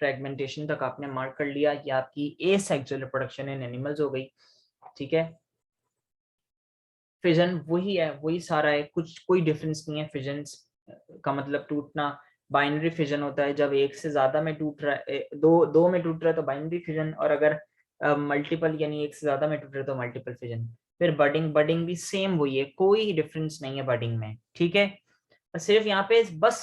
फ्रेगमेंटेशन तक आपने मार्क कर लिया, ये आपकी एसेक्सुअल रिप्रोडक्शन इन एनिमल्स हो गई। ठीक है, फिजन वही है, वही सारा है, कुछ कोई डिफरेंस नहीं है। फिजन का मतलब टूटना। बाइनरी फिजन होता है जब एक से ज्यादा में टूट रहा है, दो में टूट रहा है तो बाइनरी फिजन, और अगर मल्टीपल यानी एक से ज्यादा में टूट रहा है तो मल्टीपल फिजन। फिर बडिंग, बडिंग भी सेम वही है, कोई डिफरेंस नहीं है बडिंग में। ठीक है, सिर्फ यहाँ पे बस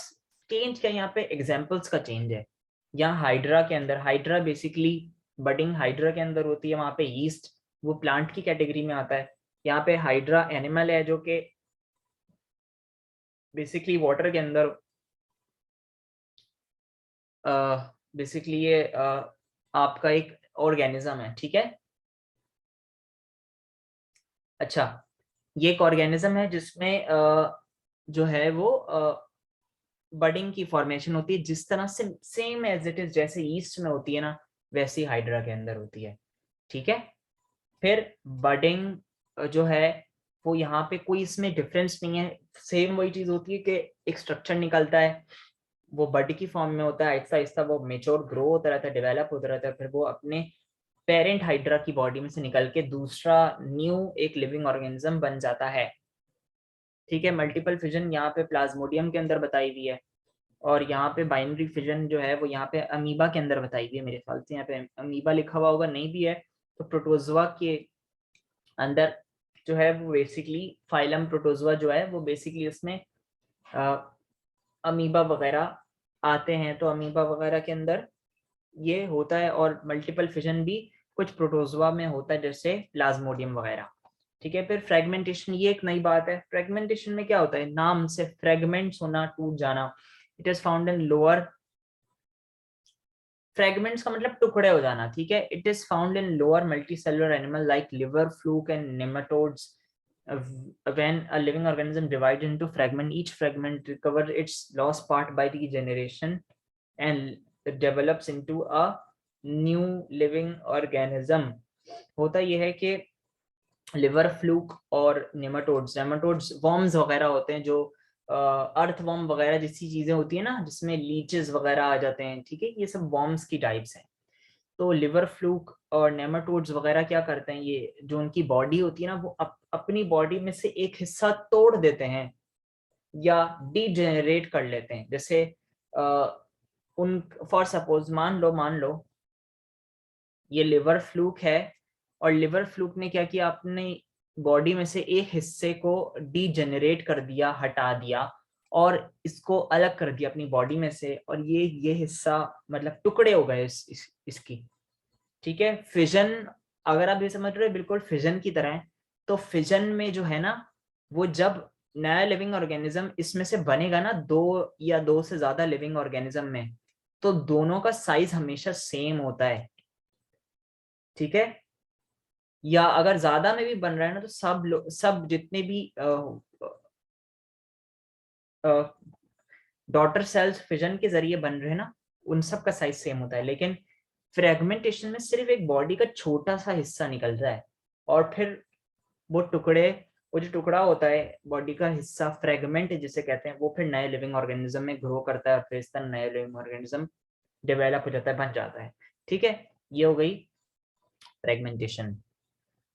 चेंज क्या, यहाँ पे एग्जाम्पल्स का चेंज है। यहाँ हाइड्रा के अंदर, हाइड्रा बेसिकली बडिंग हाइड्रा के अंदर होती है, वहां पे ईस्ट वो प्लांट की कैटेगरी में आता है। यहाँ पे हाइड्रा एनिमल है जो कि बेसिकली वाटर के अंदर बेसिकली ये आपका एक ऑर्गेनिज्म है। ठीक है, अच्छा ये एक ऑर्गेनिज्म है जिसमें जो है वो बडिंग की फॉर्मेशन होती है, जिस तरह से सेम एज इट इज जैसे ईस्ट में होती है ना, वैसी हाइड्रा के अंदर होती है। ठीक है, फिर बडिंग जो है वो यहाँ पे कोई इसमें डिफरेंस नहीं है, सेम वही चीज होती है कि एक स्ट्रक्चर निकलता है, वो बड की फॉर्म में होता है, आहिस्ता आहिस्ता वो मेच्योर ग्रो होता रहता है, डेवलप होता रहता है, फिर वो अपने पेरेंट हाइड्रा की बॉडी में से निकल के दूसरा न्यू एक लिविंग ऑर्गेनिज्म बन जाता है। ठीक है, मल्टीपल फिजन यहाँ पे प्लाज्मोडियम के अंदर बताई हुई है, और यहाँ पे बाइनरी फिजन जो है वो यहाँ पे अमीबा के अंदर बताई हुई है। मेरे ख्याल से यहाँ पे अमीबा लिखा हुआ होगा, नहीं भी है तो प्रोटोजोआ के अंदर जो है वो बेसिकली फाइलम प्रोटोजोआ जो है वो बेसिकली उसमें अमीबा वगैरह आते हैं, तो अमीबा वगैरह के अंदर ये होता है। और मल्टीपल फिजन भी कुछ प्रोटोजोआ में होता है जैसे प्लाज्मोडियम वगैरह। ठीक है, फिर फ्रेगमेंटेशन, ये एक नई बात है। फ्रेगमेंटेशन में क्या होता है, नाम से फ्रेगमेंट्स होना, टूट जाना। It is found in lower, fragments का मतलब टुकड़े हो जाना। ठीक है, it is found in lower multicellular animal like liver, fluke and nematodes. When a living organism divides into fragment, each fragment recovers its lost part by regeneration and develops into a new living organism। होता यह है कि liver, fluke और nematodes, nematodes worms वगैरह होते हैं जो अर्थ worm वगैरह जैसी चीजें होती है ना, जिसमें लीचेस वगैरह आ जाते हैं। ठीक है, ये सब वर्म्स की टाइप्स हैं। तो लिवर, फ्लूक और नेमाटोड्स वगैरह क्या करते हैं, ये जो उनकी बॉडी होती है ना वो अपनी बॉडी में से एक हिस्सा तोड़ देते हैं या डीजेनरेट कर लेते हैं। जैसे उन फॉर सपोज मान लो ये लिवर फ्लूक है, और लिवर फ्लूक ने क्या किया, अपने बॉडी में से एक हिस्से को डीजेनरेट कर दिया, हटा दिया और इसको अलग कर दिया अपनी बॉडी में से, और ये हिस्सा मतलब टुकड़े हो गए इसकी। ठीक है, फिजन अगर आप ये समझ रहे हो बिल्कुल फिजन की तरह है, तो फिजन में जो है ना वो जब नया लिविंग ऑर्गेनिज्म इसमें से बनेगा ना, दो या दो से ज्यादा लिविंग ऑर्गेनिज्म में, तो दोनों का साइज हमेशा सेम होता है। ठीक है, या अगर ज्यादा में भी बन रहा है ना तो सब जितने भी डॉटर सेल्स फिजन के जरिए बन रहे हैं ना, उन सब का साइज सेम होता है। लेकिन फ्रेगमेंटेशन में सिर्फ एक बॉडी का छोटा सा हिस्सा निकल रहा है, और फिर वो टुकड़े, वो जो टुकड़ा होता है बॉडी का हिस्सा, फ्रेगमेंट जिसे कहते हैं, वो फिर नए लिविंग ऑर्गेनिज्म में ग्रो करता है और फिर इस तरह नए लिविंग ऑर्गेनिज्म डेवलप हो जाता है, बन जाता है। ठीक है, ये हो गई फ्रेगमेंटेशन।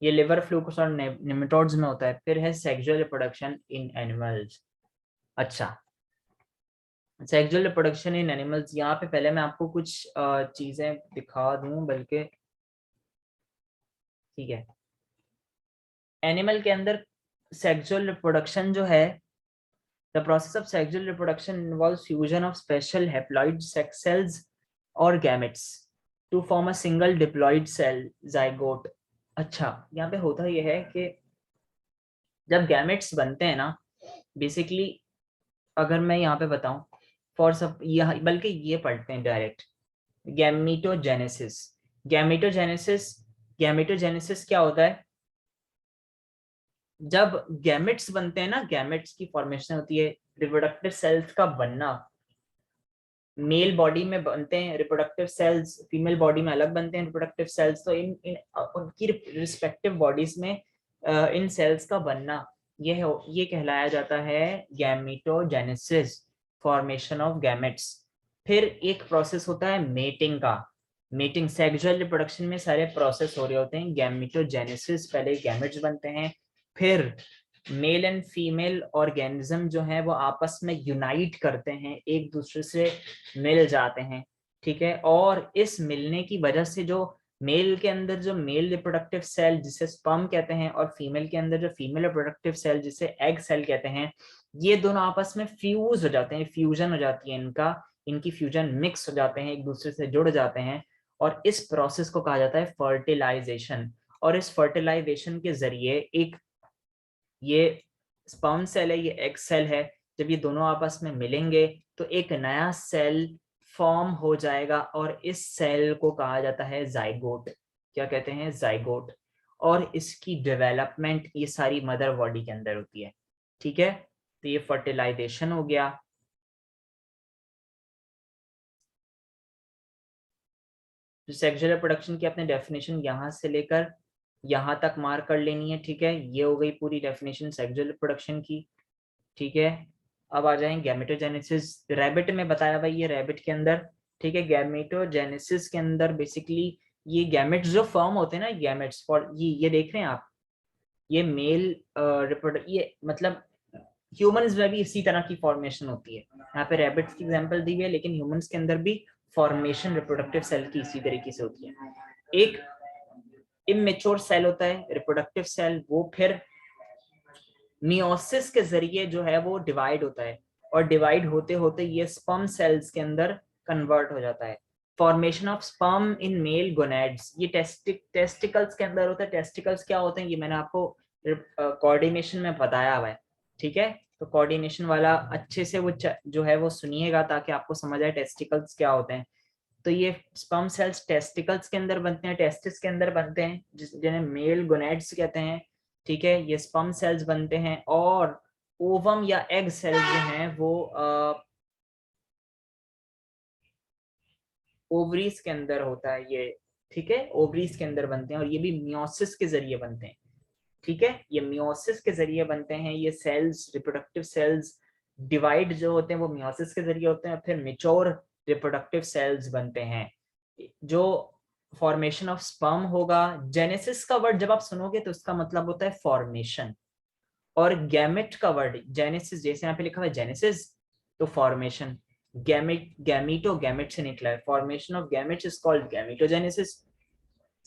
ये लिवर, फ्लूक्स और नेमेटोड्स में होता है। फिर है सेक्सुअल रिप्रोडक्शन इन एनिमल्स। अच्छा, सेक्सुअल रिप्रोडक्शन इन एनिमल्स, यहाँ पे पहले मैं आपको कुछ चीजें दिखा दूं बल्कि। ठीक है, एनिमल के अंदर सेक्सुअल रिप्रोडक्शन जो है The process of sexual reproduction involves fusion of special haploid sex cells or gametes to form a single diploid cell zygote. अच्छा, यहाँ पे होता यह है कि जब गैमेट्स बनते हैं ना, बेसिकली अगर मैं यहाँ पे बताऊं, फॉर सब यह बल्कि ये पढ़ते हैं डायरेक्ट, गैमीटोजेनेसिस। गैमीटोजेनेसिस गैमीटोजेनेसिस क्या होता है? जब गैमेट्स बनते हैं ना, गैमेट्स की फॉर्मेशन होती है, रिप्रोडक्टिव सेल्स का बनना। मेल बॉडी में बनते हैं रिप्रोडक्टिव सेल्स, फीमेल बॉडी में अलग बनते हैं रिप्रोडक्टिव सेल्स। तो इन उनकी रिस्पेक्टिव बॉडीज में इन सेल्स का बनना, ये कहलाया जाता है गैमेटोजेनेसिस, फॉर्मेशन ऑफ गैमेट्स। फिर एक प्रोसेस होता है मेटिंग का। मेटिंग, सेक्सुअल रिप्रोडक्शन में सारे प्रोसेस हो रहे होते हैं। गैमेटोजेनेसिस, पहले गैमेट्स बनते हैं, फिर मेल एंड फीमेल ऑर्गेनिज्म जो है वो आपस में यूनाइट करते हैं, एक दूसरे से मिल जाते हैं, ठीक है। और इस मिलने की वजह से जो मेल के अंदर जो मेल रिप्रोडक्टिव सेल जिसे स्पर्म कहते हैं, और फीमेल के अंदर जो फीमेल रिप्रोडक्टिव सेल जिसे एग सेल कहते हैं, ये दोनों आपस में फ्यूज हो जाते हैं, फ्यूजन हो जाती है इनकी फ्यूजन मिक्स हो जाते हैं, एक दूसरे से जुड़ जाते हैं। और इस प्रोसेस को कहा जाता है फर्टिलाइजेशन। और इस फर्टिलाइजेशन के जरिए एक ये स्पर्म सेल है, ये एग सेल है, जब ये दोनों आपस में मिलेंगे तो एक नया सेल फॉर्म हो जाएगा, और इस सेल को कहा जाता है जाइगोट। क्या कहते हैं? जाइगोट। और इसकी डेवलपमेंट ये सारी मदर बॉडी के अंदर होती है, ठीक है। तो ये फर्टिलाइजेशन हो गया। तो सेक्सुअल रिप्रोडक्शन की अपने डेफिनेशन यहाँ से लेकर यहाँ तक मार्क कर लेनी है, ठीक है। ये हो गई पूरी डेफिनेशन सेक्सुअल रिप्रोडक्शन की, ठीक है। अब आ जाएंगे गैमेटोजेनेसिस। रैबिट में बताया भाई, ये रैबिट के अंदर, ठीक है, गैमेटोजेनेसिस के अंदर बेसिकली ये गैमेट्स जो फॉर्म होते हैं ना, गैमेट्स फॉर ये देख रहे हैं आप, ये मेल रिप्रोडक्ट, ये मतलब ह्यूमंस में भी इसी तरह की फॉर्मेशन होती है। यहाँ पे रैबिट्स की एग्जांपल दी हुई है, लेकिन ह्यूमंस के अंदर भी फॉर्मेशन रिप्रोडक्टिव सेल की इसी तरीके से होती है। एक इमेच्योर सेल होता है रिप्रोडक्टिव सेल, वो फिर मियोसिस के जरिए जो है वो डिवाइड होता है, और डिवाइड होते होते ये स्पर्म सेल्स के अंदर कन्वर्ट हो जाता है। Formation of sperm in male gonads, ये टेस्टिकल्स के अंदर होता है। टेस्टिकल्स क्या होते हैं ये मैंने आपको कोऑर्डिनेशन में बताया हुआ है, ठीक है। तो कोऑर्डिनेशन वाला अच्छे से वो जो है वो सुनिएगा, ताकि आपको समझ आए टेस्टिकल्स क्या होते हैं। तो ये स्पर्म सेल्स टेस्टिकल्स के अंदर बनते हैं, टेस्टिस के अंदर बनते हैं, जिन्हें मेल गोनेड्स कहते हैं, ठीक है। ये स्पर्म सेल्स बनते हैं, और ओवम या एग सेल्स जो हैं वो ओवरीज के अंदर होता है ये, ठीक है। ओवरीज के अंदर बनते हैं, और ये भी मियोसिस के जरिए बनते हैं, ठीक है। ये मियोसिस के जरिए बनते हैं ये सेल्स, रिप्रोडक्टिव सेल्स। डिवाइड जो होते हैं वो मियोसिस के जरिए होते हैं, और फिर मेच्योर रिप्रोडक्टिव सेल्स बनते हैं। जो फॉर्मेशन ऑफ स्पर्म होगा, जेनेसिस का वर्ड जब आप सुनोगे तो इसका मतलब होता है फॉर्मेशन। और गैमेट का वर्ड जेनेसिस, जैसे यहाँ पे लिखा हुआ है जेनेसिस, तो फॉर्मेशन। गैमेट से निकला है। Formation of gametes is called gametogenesis.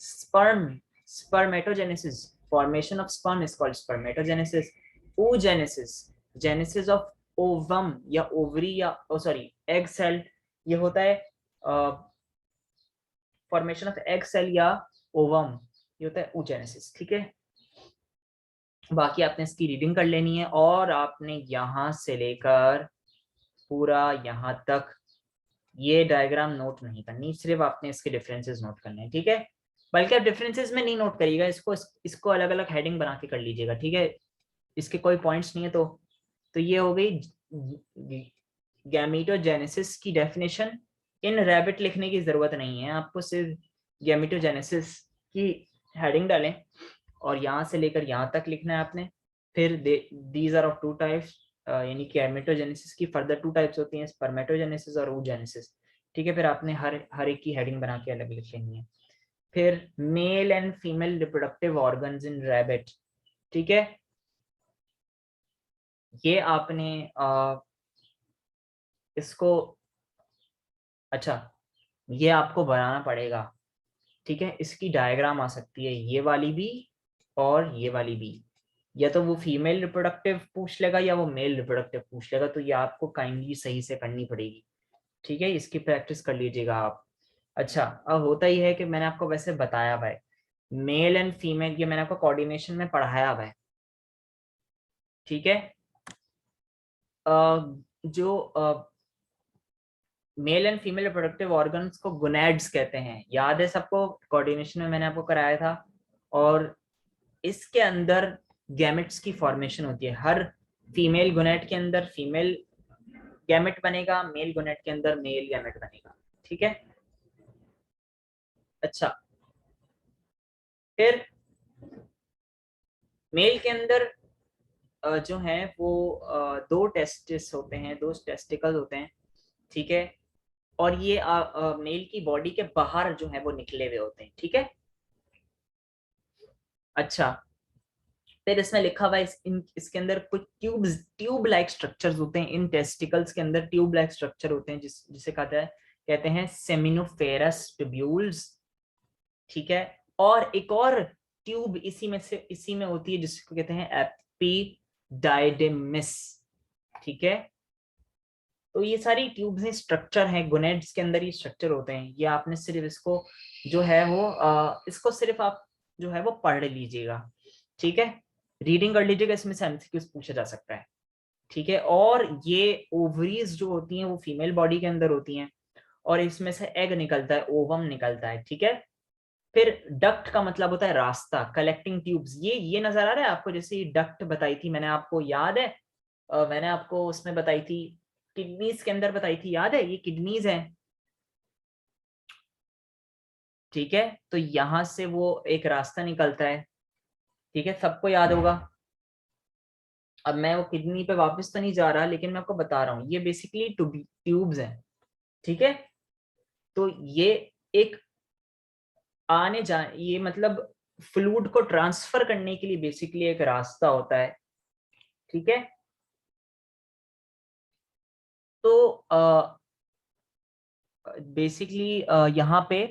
Sperm, spermatogenesis, formation of sperm is called spermatogenesis. oogenesis, genesis of ovum या ओवरी या सॉरी एग सेल, ये होता है फॉर्मेशन ऑफ एग सेल या ओवम, ये होता है oogenesis, ठीक है। बाकी आपने इसकी रीडिंग कर लेनी है, और आपने यहां से लेकर पूरा यहाँ तक ये डायग्राम नोट नहीं करनी, सिर्फ आपने इसके डिफरेंसेस नोट करने हैं, ठीक है। बल्कि आप डिफरेंसेस में नहीं नोट करिएगा, इसको अलग अलग हेडिंग बना के कर लीजिएगा, ठीक है। इसके कोई पॉइंट्स नहीं है तो ये हो गई गैमेटोजेनेसिस की डेफिनेशन। इन रैबिट लिखने की जरूरत नहीं है आपको, सिर्फ गैमेटोजेनेसिस की हेडिंग डालें, और यहाँ से लेकर यहाँ तक लिखना है आपने। फिर these are of two types, यानी कि गैमेटोजेनेसिस की फर्दर टू टाइप्स होती हैं, स्पर्मेटोजेनेसिस और oogenesis, ठीक है। फिर आपने हर एक की हेडिंग बना के अलग लिख लेनी है। फिर mail and female reproductive organs in rabbit, ठीक है। ये आपने इसको, अच्छा, ये आपको बनाना पड़ेगा, ठीक है। इसकी डायग्राम आ सकती है ये वाली भी और ये वाली भी, या तो वो फीमेल रिप्रोडक्टिव पूछ लेगा या वो मेल रिप्रोडक्टिव पूछ लेगा, तो ये आपको काइंडली सही से करनी पड़ेगी। ठीक है, इसकी प्रैक्टिस कर लीजिएगा आप। अच्छा, अब होता ही है कि मैंने आपको वैसे बताया हुआ है मेल एंड फीमेल, ये मैंने आपको कोऑर्डिनेशन में पढ़ाया हुआ है। ठीक है, जो mail and female reproductive organs को गोनैड्स कहते हैं, याद है सबको, कोऑर्डिनेशन में मैंने आपको कराया था। और इसके अंदर गैमेट्स की फॉर्मेशन होती है। हर फीमेल गोनैड के अंदर फीमेल गैमेट बनेगा, मेल गोनैड के अंदर मेल गैमेट बनेगा। ठीक है, अच्छा, फिर मेल के अंदर जो है वो दो टेस्टिस होते हैं, दो टेस्टिकल होते हैं। ठीक है, और ये मेल की बॉडी के बाहर जो है वो निकले हुए होते हैं। ठीक है, अच्छा, फिर इसमें लिखा हुआ है इसके अंदर कुछ ट्यूब लाइक स्ट्रक्चर्स होते हैं। इन टेस्टिकल्स के अंदर ट्यूब लाइक स्ट्रक्चर होते हैं, जिसे कहते हैं सेमिनोफेरस ट्यूब्यूल्स। ठीक है, और एक और ट्यूब इसी में होती है जिसको कहते हैं एपिडाइडिमिस। ठीक है, तो ये सारी ट्यूब्स हैं, स्ट्रक्चर हैं गोनेड्स के अंदर, ये स्ट्रक्चर होते हैं। ये आपने सिर्फ इसको जो है वो इसको सिर्फ आप जो है वो पढ़ लीजिएगा। ठीक है, रीडिंग कर लीजिएगा, इसमें से एमसीक्यूज पूछा जा सकता है। ठीक है, और ये ओवरीज जो होती हैं वो फीमेल बॉडी के अंदर होती हैं, और इसमें से एग निकलता है, ओवम निकलता है। ठीक है, फिर डक्ट का मतलब होता है रास्ता, कलेक्टिंग ट्यूब्स। ये नजर आ रहा है आपको, जैसे ये डक्ट बताई थी मैंने आपको, याद है? मैंने आपको उसमें बताई थी, किडनीज के अंदर बताई थी, याद है? ये किडनीज है। ठीक है, तो यहां से वो एक रास्ता निकलता है। ठीक है, सबको याद होगा। अब मैं वो किडनी पे वापस तो नहीं जा रहा, लेकिन मैं आपको बता रहा हूँ, ये बेसिकली ट्यूब्स हैं। ठीक है, तो ये एक आने जा ये मतलब फ्लूइड को ट्रांसफर करने के लिए बेसिकली एक रास्ता होता है। ठीक है, तो बेसिकली यहाँ पे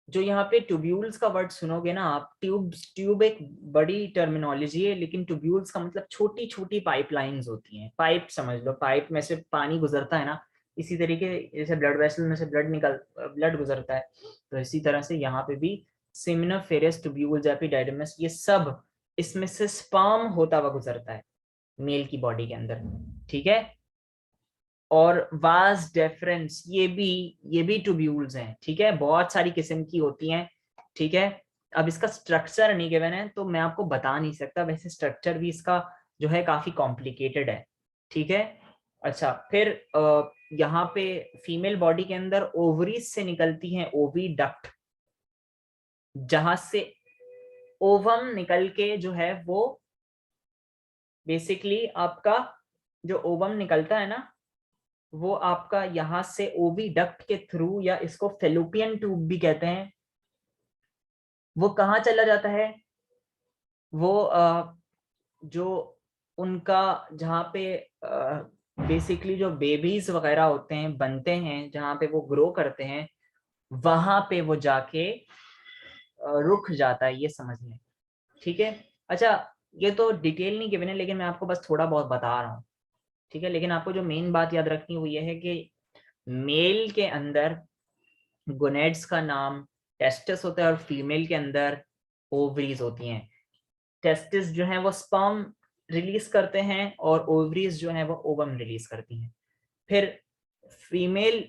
जो यहाँ पे ट्यूब्यूल्स का वर्ड सुनोगे ना आप, ट्यूब एक बड़ी टर्मिनोलॉजी है, लेकिन ट्यूब्यूल्स का मतलब छोटी छोटी पाइपलाइंस होती हैं। पाइप समझ लो, पाइप में से पानी गुजरता है ना, इसी तरीके जैसे ब्लड वेसल में से ब्लड गुजरता है, तो इसी तरह से यहाँ पे भी सेमिनिफेरस ट्यूब्यूल्स, एपिडाइडिमिस, ये सब इसमें से स्पर्म होता हुआ गुजरता है मेल की बॉडी के अंदर। ठीक है, और वास डेफरेंस, ये भी ट्यूब्यूल्स हैं। ठीक है, बहुत सारी किस्म की होती हैं। ठीक है, अब इसका स्ट्रक्चर नहीं गिवन है तो मैं आपको बता नहीं सकता, वैसे स्ट्रक्चर भी इसका जो है काफी कॉम्प्लिकेटेड है। ठीक है, अच्छा, फिर यहाँ पे फीमेल बॉडी के अंदर ओवरीज से निकलती हैं ओवीडक्ट, जहां से ओवम निकल के जो है वो बेसिकली आपका जो ओवम निकलता है ना, वो आपका यहां से ओविडक्ट के थ्रू, या इसको फेलोपियन ट्यूब भी कहते हैं, वो कहाँ चला जाता है? वो जो उनका जहाँ पे बेसिकली जो बेबीज वगैरह होते हैं, बनते हैं, जहाँ पे वो ग्रो करते हैं, वहां पे वो जाके रुक जाता है, ये समझ लें। ठीक है, अच्छा, ये तो डिटेल नहीं गिवन है, लेकिन मैं आपको बस थोड़ा बहुत बता रहा हूँ। ठीक है, लेकिन आपको जो मेन बात याद रखनी है वो ये है कि मेल के अंदर गोनेड्स का नाम टेस्टिस होता है, और फीमेल के अंदर ओवरीज होती हैं। टेस्टिस जो है वो स्पर्म रिलीज करते हैं, और ओवरीज जो है वो ओवम रिलीज करती हैं। फिर फीमेल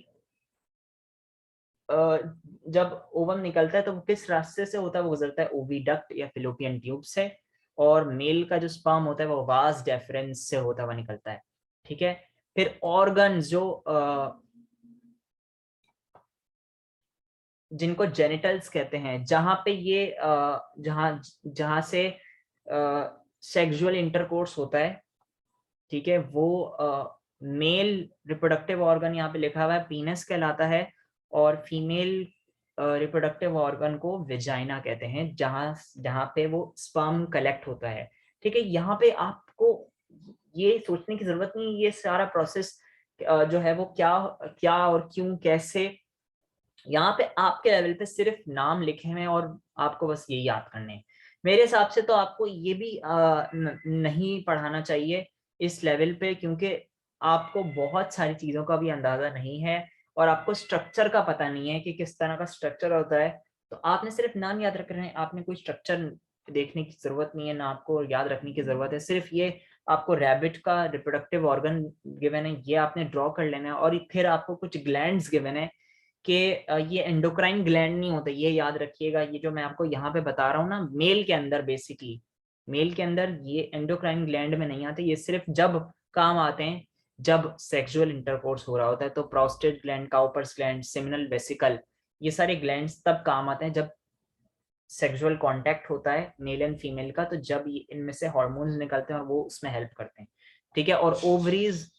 जब ओवम निकलता है तो वो किस रास्ते से होता है? वो गुजरता है ओविडक्ट या फिलोपियन ट्यूब से, और मेल का जो स्पर्म होता है वो वास डेफरेंस से होता हुआ निकलता है। ठीक है, फिर ऑर्गन जो जिनको जेनिटल्स कहते हैं, जहां पे ये जहां जहां से सेक्सुअल इंटरकोर्स होता है। ठीक है, वो मेल रिप्रोडक्टिव ऑर्गन यहाँ पे लिखा हुआ है पीनस कहलाता है, और फीमेल रिप्रोडक्टिव ऑर्गन को वेजाइना कहते हैं, जहां जहां पे वो स्पर्म कलेक्ट होता है। ठीक है, यहाँ पे आपको ये सोचने की जरूरत नहीं, ये सारा प्रोसेस जो है वो क्या क्या और क्यों कैसे, यहाँ पे आपके लेवल पे सिर्फ नाम लिखे हुए हैं और आपको बस ये याद करने हैं। मेरे हिसाब से तो आपको ये भी नहीं पढ़ाना चाहिए इस लेवल पे, क्योंकि आपको बहुत सारी चीजों का भी अंदाजा नहीं है और आपको स्ट्रक्चर का पता नहीं है कि किस तरह का स्ट्रक्चर होता है। तो आपने सिर्फ नाम याद रख रहे हैं, आपने कोई स्ट्रक्चर देखने की जरूरत नहीं है, ना आपको याद रखने की जरूरत है। सिर्फ ये आपको रैबिट का रिप्रोडक्टिव ऑर्गन गिवन है, ये आपने ड्रॉ कर लेना है, और फिर आपको कुछ ग्लैंड्स गिवन है कि ये एंडोक्राइन ग्लैंड नहीं होते, ये याद रखिएगा। ये जो मैं आपको यहाँ पे बता रहा हूँ ना, मेल के अंदर बेसिकली, मेल के अंदर ये एंडोक्राइन ग्लैंड में नहीं आते, ये सिर्फ जब काम आते हैं जब सेक्सुअल इंटरकोर्स हो रहा होता है। तो prostate gland, Cowper's gland, seminal vesicle, ये सारे ग्लैंड्स तब काम आते हैं जब सेक्सुअल कांटेक्ट होता है मेल एंड फीमेल का, तो जब ये इनमें से हार्मोन्स निकलते हैं और वो उसमें हेल्प करते हैं। ठीक है, और ओवरीज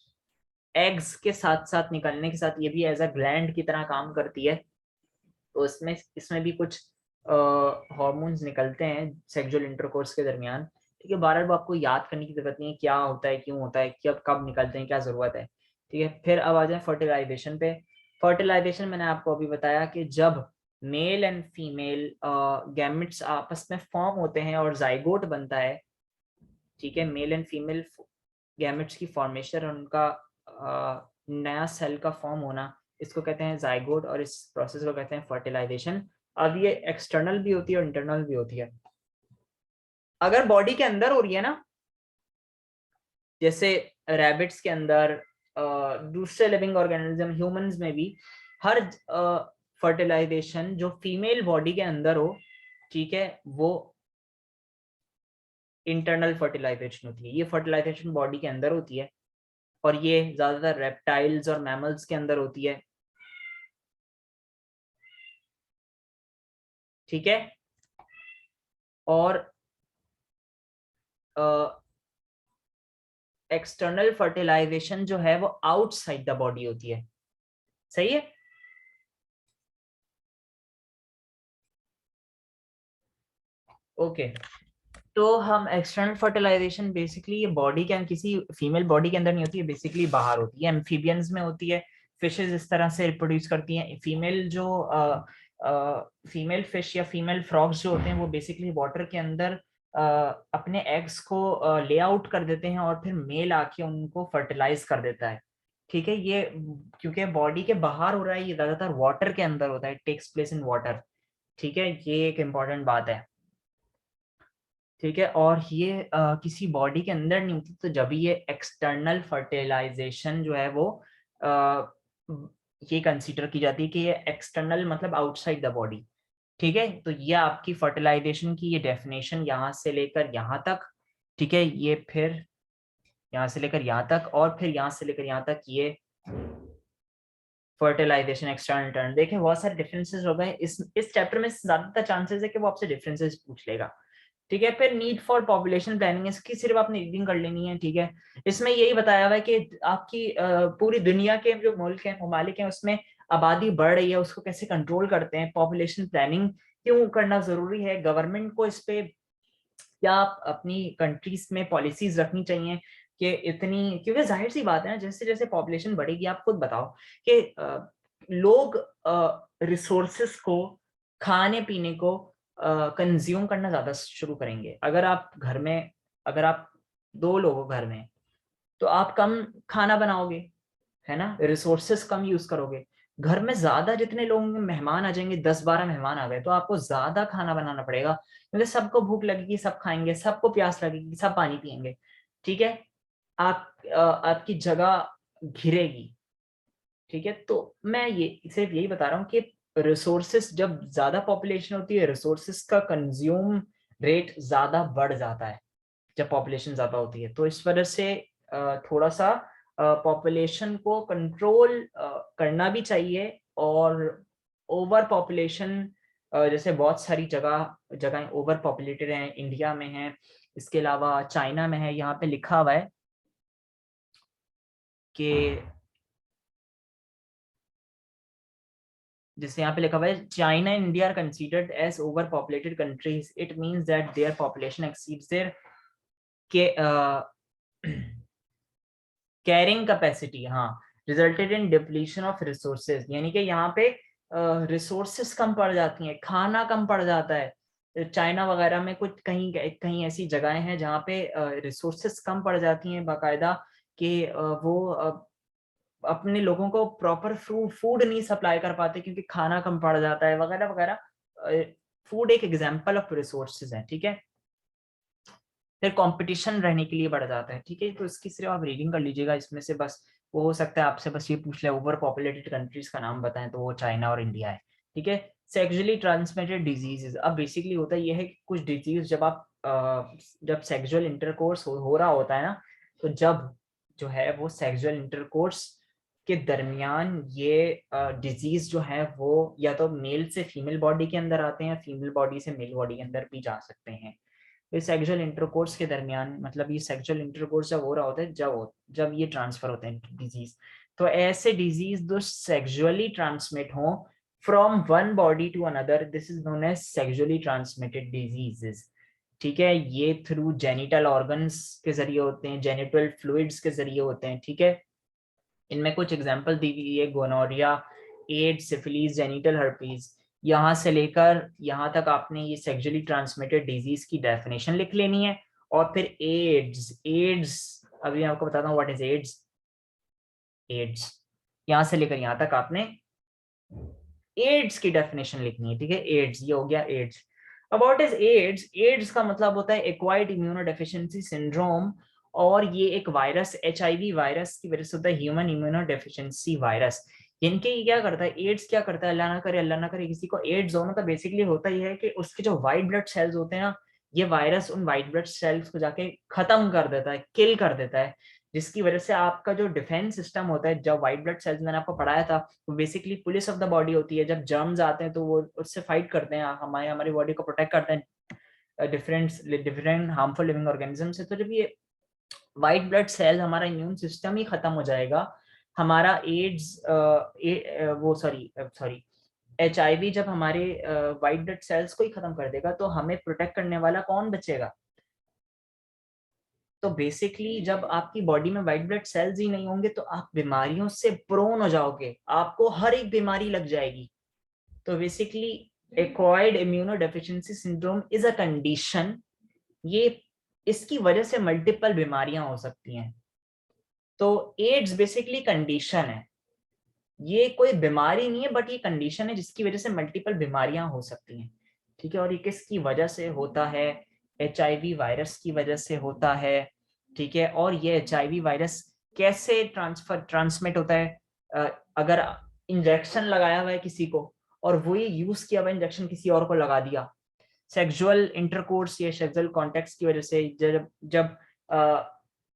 एग्स के साथ साथ निकलने के साथ ये भी एज अ ग्लैंड की तरह काम करती है। तो इसमें इसमें भी कुछ हार्मोन्स निकलते हैं सेक्सुअल इंटरकोर्स के दरमियान। ठीक है, बार बार आपको याद करने की जरूरत नहीं है क्या होता है, क्यों होता है, कब कब निकलते हैं, क्या जरूरत है। ठीक है, फिर अब आ जाए फर्टिलाइजेशन पे। फर्टिलाइजेशन मैंने आपको अभी बताया कि जब मेल एंड फीमेल गैमेट्स आपस में फॉर्म होते हैं और जाइगोट बनता है। ठीक है, मेल एंड फीमेल गैमेट्स की फॉर्मेशन और उनका नया सेल का फॉर्म होना, इसको कहते हैं जाइगोट, और इस प्रोसेस को कहते हैं फर्टिलाइजेशन। अब ये एक्सटर्नल भी होती है और इंटरनल भी होती है। अगर बॉडी के अंदर हो रही है ना, जैसे रैबिट्स के अंदर, दूसरे लिविंग ऑर्गेनिज्म, ह्यूमंस में भी, हर फर्टिलाइजेशन जो फीमेल बॉडी के अंदर हो, ठीक है, वो इंटरनल फर्टिलाइजेशन होती है। ये फर्टिलाइजेशन बॉडी के अंदर होती है और ये ज्यादातर रेप्टाइल्स और मैमल्स के अंदर होती है। ठीक है, और एक्सटर्नल फर्टिलाइजेशन जो है वो आउटसाइड द बॉडी होती है। सही है। ओके, तो हम एक्सटर्नल फर्टिलाइजेशन बेसिकली ये बॉडी के किसी फीमेल बॉडी के अंदर नहीं होती है, बेसिकली बाहर होती है, एम्फीबियंस में होती है। फिशेस इस तरह से रिप्रोड्यूस करती हैं। फीमेल जो फीमेल फिश या फीमेल फ्रॉग्स जो होते हैं वो बेसिकली वाटर के अंदर अपने एग्स को ले आउट कर देते हैं और फिर मेल आके उनको फर्टिलाइज कर देता है। ठीक है, ये क्योंकि बॉडी के बाहर हो रहा है, ये ज्यादातर वाटर के अंदर होता है, टेक्स प्लेस इन वाटर। ठीक है, ये एक इम्पॉर्टेंट बात है। ठीक है, और ये किसी बॉडी के अंदर नहीं होती, तो जब ये एक्सटर्नल फर्टिलाइजेशन जो है वो अ, ये कंसीडर की जाती है कि ये एक्सटर्नल मतलब आउटसाइड द बॉडी। ठीक है, तो ये आपकी फर्टिलाइजेशन की ये डेफिनेशन यहाँ से लेकर यहाँ तक। ठीक है, ये फिर यहाँ से लेकर यहाँ तक, और फिर यहाँ से लेकर यहाँ तक ये फर्टिलाइजेशन एक्सटर्नल टर्न। देखें बहुत सारे डिफरेंसेस हो गए इस चैप्टर में, ज्यादातर चांसेस है कि वो आपसे डिफरेंसेस पूछ लेगा। ठीक है, फिर नीड फॉर पॉपुलेशन प्लानिंग, इसकी सिर्फ आपने रीडिंग कर लेनी है। ठीक है, इसमें यही बताया हुआ है कि आपकी पूरी दुनिया के जो मुल्क हैं, ममालिक हैं, उसमें आबादी बढ़ रही है, उसको कैसे कंट्रोल करते हैं, पॉपुलेशन प्लानिंग क्यों करना जरूरी है, गवर्नमेंट को इस पे क्या अपनी कंट्रीज में पॉलिसीज रखनी चाहिए कि इतनी, क्योंकि जाहिर सी बात है ना, जैसे जैसे पॉपुलेशन बढ़ेगी, आप खुद बताओ कि लोग रिसोर्सेस को, खाने पीने को कंज्यूम करना ज्यादा शुरू करेंगे। अगर आप घर में, अगर आप दो लोग हो घर में, तो आप कम खाना बनाओगे, है ना, रिसोर्सेस कम यूज करोगे। घर में ज्यादा जितने लोग मेहमान आ जाएंगे, 10-12 मेहमान आ गए, तो आपको ज्यादा खाना बनाना पड़ेगा, क्योंकि सबको भूख लगेगी, सब खाएंगे, सबको प्यास लगेगी, सब पानी पियेंगे। ठीक है, आपकी जगह घिरेगी। ठीक है, तो मैं ये सिर्फ यही बता रहा हूँ कि रिसोर्सेस, जब ज्यादा पॉपुलेशन होती है, रिसोर्सेस का कंज्यूम रेट ज्यादा बढ़ जाता है जब पॉपुलेशन ज्यादा होती है। तो इस वजह से थोड़ा सा पॉपुलेशन को कंट्रोल करना भी चाहिए। और ओवर पॉपुलेशन, जैसे बहुत सारी जगह ओवर पॉपुलेटेड हैं, इंडिया में है, इसके अलावा चाइना में है। यहाँ पे लिखा हुआ है कि, जैसे यहाँ पे लिखा हुआ है, China and India are considered as over populated countries, it means that their population exceeds their K carrying capacity. हाँ, resulted in depletion of resources, यानी कि यहाँ पे रिसोर्सेस कम पड़ जाती हैं, खाना कम पड़ जाता है। चाइना वगैरह में कुछ कहीं कहीं ऐसी जगहें हैं जहाँ पे रिसोर्सेस कम पड़ जाती हैं बाकायदा, कि वो अपने लोगों को प्रॉपर फूड नहीं सप्लाई कर पाते क्योंकि खाना कम पड़ जाता है वगैरह वगैरह। फूड एक एग्जाम्पल ऑफ रिसोर्सेज है, ठीक है। फिर कंपटीशन रहने के लिए बढ़ जाता है, ठीक है। तो इसकी सिर्फ आप रीडिंग कर लीजिएगा, इसमें से बस वो हो सकता है आपसे बस ये पूछ ले ओवर पॉपुलेटेड कंट्रीज का नाम बताएं, तो वो चाइना और इंडिया है, ठीक है। सेक्सुअली ट्रांसमिटेड डिजीजेस, अब बेसिकली होता ये है कि कुछ डिजीज जब आप जब सेक्सुअल इंटरकोर्स हो रहा होता है ना, तो जब जो है वो सेक्सुअल इंटरकोर्स के दरमियान ये डिजीज जो है वो या तो मेल से फीमेल बॉडी के अंदर आते हैं, फीमेल बॉडी से मेल बॉडी के अंदर भी जा सकते हैं। ये सेक्सुअल इंटरकोर्स के दरमियान, मतलब ये सेक्सुअल इंटरकोर्स जब हो रहा होता है, जब ये ट्रांसफर होते हैं डिजीज, तो ऐसे डिजीज जो सेक्सुअली ट्रांसमिट हो from one body to another, this is known as sexually transmitted diseases, ठीक है। ये थ्रू जेनिटल ऑर्गन्स के जरिए होते हैं, जेनिटल फ्लूइड्स के जरिए होते हैं, ठीक है। इनमें कुछ एग्जांपल दी हुई है, गोनोरिया, एड्स, सिफिलीज, जेनिटल हर्पीज। यहाँ से लेकर यहाँ तक आपने ये सेक्सुअली ट्रांसमिटेड डिजीज की डेफिनेशन लिख लेनी है। और फिर एड्स, अभी आपको बताता हूँ व्हाट इज एड्स। एड्स यहाँ से लेकर यहाँ तक आपने एड्स की डेफिनेशन लिखनी है, ठीक है। एड्स, ये हो गया एड्स। अब व्हाट इज एड्स? एड्स का मतलब होता है एक्वायर्ड इम्यूनोडेफिशिएंसी सिंड्रोम, और ये एक वायरस, एचआईवी वायरस की वजह से होता है, ह्यूमन इम्यूनोडेफिशिएंसी वायरस। इनके ये क्या करता है, एड्स क्या करता है, अल्लाह ना करे किसी को एड्स हो ना, तो बेसिकली होता ही है कि उसके जो व्हाइट ब्लड सेल्स होते हैं ना, ये वायरस उन व्हाइट ब्लड सेल्स को जाके खत्म कर देता है, किल कर देता है, जिसकी वजह से आपका जो डिफेंस सिस्टम होता है, जब व्हाइट ब्लड सेल्स मैंने आपको पढ़ाया था, वो basically police of the body होती है। जब जर्म्स आते हैं तो वो उससे फाइट करते हैं, हमारी बॉडी को प्रोटेक्ट करते हैं different different harmful living organism से। तो जब ये व्हाइट ब्लड सेल, हमारा इम्यून सिस्टम ही खत्म हो जाएगा, हमारा एड्स वो सॉरी सॉरी एचआईवी जब हमारे व्हाइट ब्लड सेल्स को ही खत्म कर देगा, तो हमें प्रोटेक्ट करने वाला कौन बचेगा? तो बेसिकली जब आपकी बॉडी में व्हाइट ब्लड सेल्स ही नहीं होंगे, तो आप बीमारियों से प्रोन हो जाओगे, आपको हर एक बीमारी लग जाएगी। तो basically acquired immunodeficiency syndrome is a condition, ये इसकी वजह से मल्टीपल बीमारियां हो सकती हैं। तो एड्स बेसिकली कंडीशन है, ये कोई बीमारी नहीं है, बट ये कंडीशन है जिसकी वजह से मल्टीपल बीमारियां हो सकती हैं, ठीक है। और ये किसकी वजह से होता है? एचआईवी वायरस की वजह से होता है, ठीक है। और ये एचआईवी वायरस कैसे ट्रांसमिट होता है? अगर इंजेक्शन लगाया हुआ है किसी को, और वही यूज किया हुआ इंजेक्शन किसी और को लगा दिया, सेक्सुअल इंटरकोर्स या सेक्सुअल कॉन्टेक्ट की वजह से, जब जब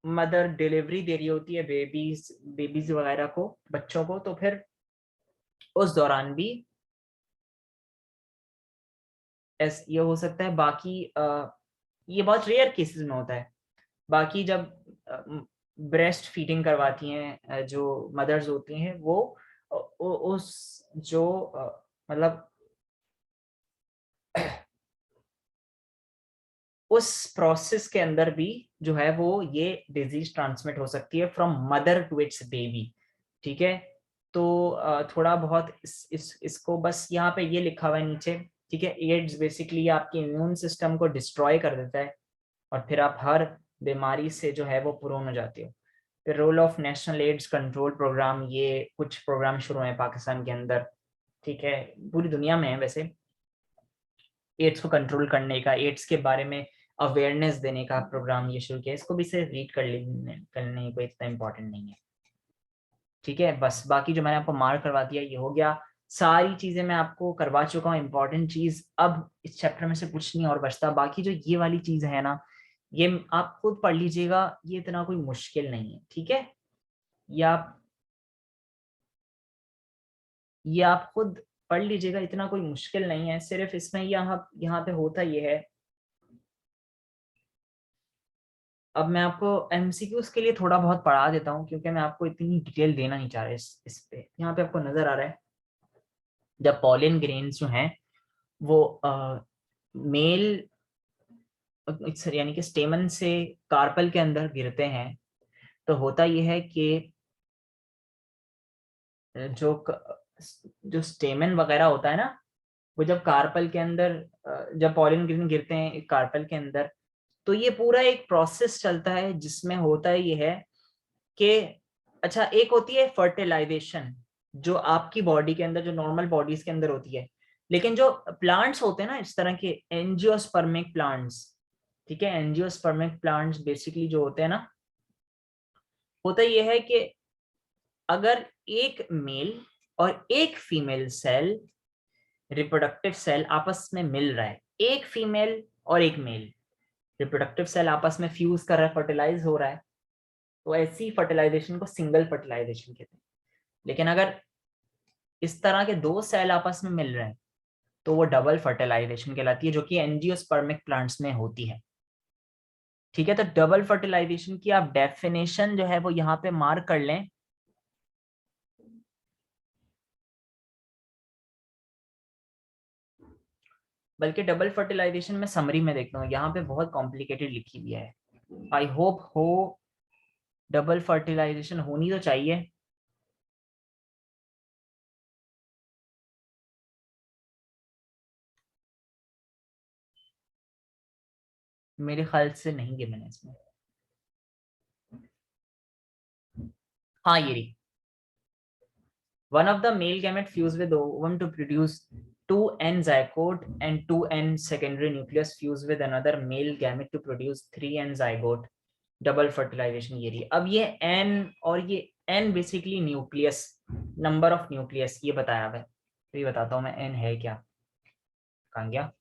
मदर डिलीवरी दे रही होती है बेबीज वगैरह को, बच्चों को, तो फिर उस दौरान भी ये हो सकता है। बाकी ये बहुत रेयर केसेस में होता है। बाकी जब ब्रेस्ट फीडिंग करवाती हैं जो मदर्स होती हैं, वो उस जो मतलब उस प्रोसेस के अंदर भी जो है वो ये डिजीज ट्रांसमिट हो सकती है from mother to its baby, ठीक है। तो थोड़ा बहुत इसको बस यहाँ पे ये लिखा हुआ है नीचे, ठीक है। एड्स बेसिकली आपके इम्यून सिस्टम को डिस्ट्रॉय कर देता है, और फिर आप हर बीमारी से जो है वो प्रोन हो जाते हो। फिर role of National AIDS Control Programme, ये कुछ प्रोग्राम शुरू हैं पाकिस्तान के अंदर, ठीक है, पूरी दुनिया में है वैसे, एड्स को कंट्रोल करने का, एड्स के बारे में अवेयरनेस देने का प्रोग्राम ये शुरू किया। इसको भी सिर्फ रीड करने कोई इतना इम्पोर्टेंट नहीं है, ठीक है। बस बाकी जो मैंने आपको मार्क करवा दिया ये हो गया, सारी चीजें मैं आपको करवा चुका हूँ। इंपॉर्टेंट चीज अब इस चैप्टर में से कुछ नहीं और बचता, बाकी जो ये वाली चीज है ना, ये आप खुद पढ़ लीजिएगा, ये इतना कोई मुश्किल नहीं है, ठीक है। ये आप ये आप खुद पढ़ लीजिएगा, इतना कोई मुश्किल नहीं है। सिर्फ इसमें यहाँ यहाँ पे होता ये है, अब मैं आपको एमसीक्यूज के लिए थोड़ा बहुत पढ़ा देता हूँ, क्योंकि मैं आपको इतनी डिटेल देना नहीं चाह रहा इस पे। यहाँ पे आपको नजर आ रहा है, जब पॉलिन ग्रेन्स जो हैं वो मेल यानी कि स्टेमन से कार्पल के अंदर गिरते हैं, तो होता यह है कि जो जो स्टेमन वगैरह होता है ना, वो जब कार्पल के अंदर जब पॉलिन ग्रेन गिरते हैं कार्पल के अंदर, तो ये पूरा एक प्रोसेस चलता है जिसमें होता ये है कि अच्छा, एक होती है फर्टिलाइजेशन जो आपकी बॉडी के अंदर, जो नॉर्मल बॉडीज के अंदर होती है, लेकिन जो प्लांट्स होते हैं ना इस तरह के एंजियोस्पर्मिक प्लांट्स, ठीक है, एंजियोस्पर्मिक प्लांट्स बेसिकली जो होते हैं ना, होता ये है कि अगर एक मेल और एक फीमेल सेल, रिप्रोडक्टिव सेल आपस में मिल रहा है, एक फीमेल और एक मेल रिप्रोडक्टिव सेल आपस में फ्यूज कर रहा है, फर्टिलाइज हो रहा है, तो ऐसी फर्टिलाइजेशन को सिंगल फर्टिलाइजेशन कहते हैं। लेकिन अगर इस तरह के दो सेल आपस में मिल रहे हैं तो वो डबल फर्टिलाइजेशन कहलाती है, जो कि एंजियोस्पर्मिक प्लांट्स में होती है। ठीक है, तो डबल फर्टिलाइजेशन की आप डेफिनेशन जो है वो यहाँ पे मार्क कर लें। बल्कि डबल फर्टिलाइजेशन में समरी में देखता हूँ, यहाँ पे बहुत कॉम्प्लिकेटेड लिखी हुई है। आई होप हो, डबल फर्टिलाइजेशन होनी तो चाहिए। मेरे ख्याल से नहीं गिवन है इसमें। हाँ ये रही, one of the male gamete fuse with ovum to produce 2n zygote and 2n secondary nucleus fuse with another male gamete to produce 3n zygote, double fertilisation ये रही। अब ये n और ये n basically nucleus, number of nucleus ये बताया हुआ है, तो ये बताता हूँ मैं n है क्या, कहाँ गया।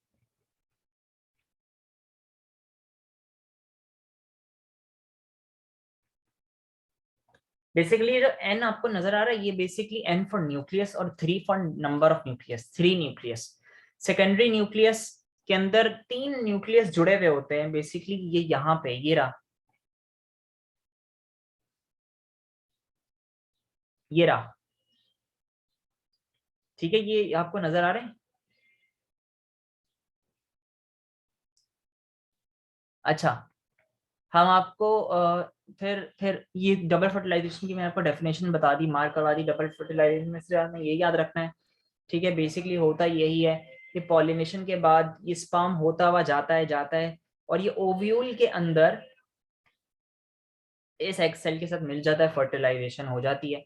बेसिकली जो n आपको नजर आ रहा है ये बेसिकली n फॉर न्यूक्लियस और 3 for number of nucleus, 3 nucleus. Secondary nucleus के अंदर 3 न्यूक्लियस जुड़े हुए होते हैं, बेसिकली ये यहाँ पे ये रहा, ये रहा, ठीक है, ये आपको नजर आ रहे हैं। अच्छा, हम आपको फिर ये डबल फर्टिलाइजेशन की मैंने आपको डेफिनेशन बता दी, मार्क करवा दी। डबल फर्टिलाइजेशन में से आपने ये याद रखना है, ठीक है, बेसिकली होता यही है कि पॉलिनेशन के बाद ये स्पर्म होता हुआ जाता है और ये ओव्यूल के अंदर इस एग सेल के साथ मिल जाता है, फर्टिलाइजेशन हो जाती है।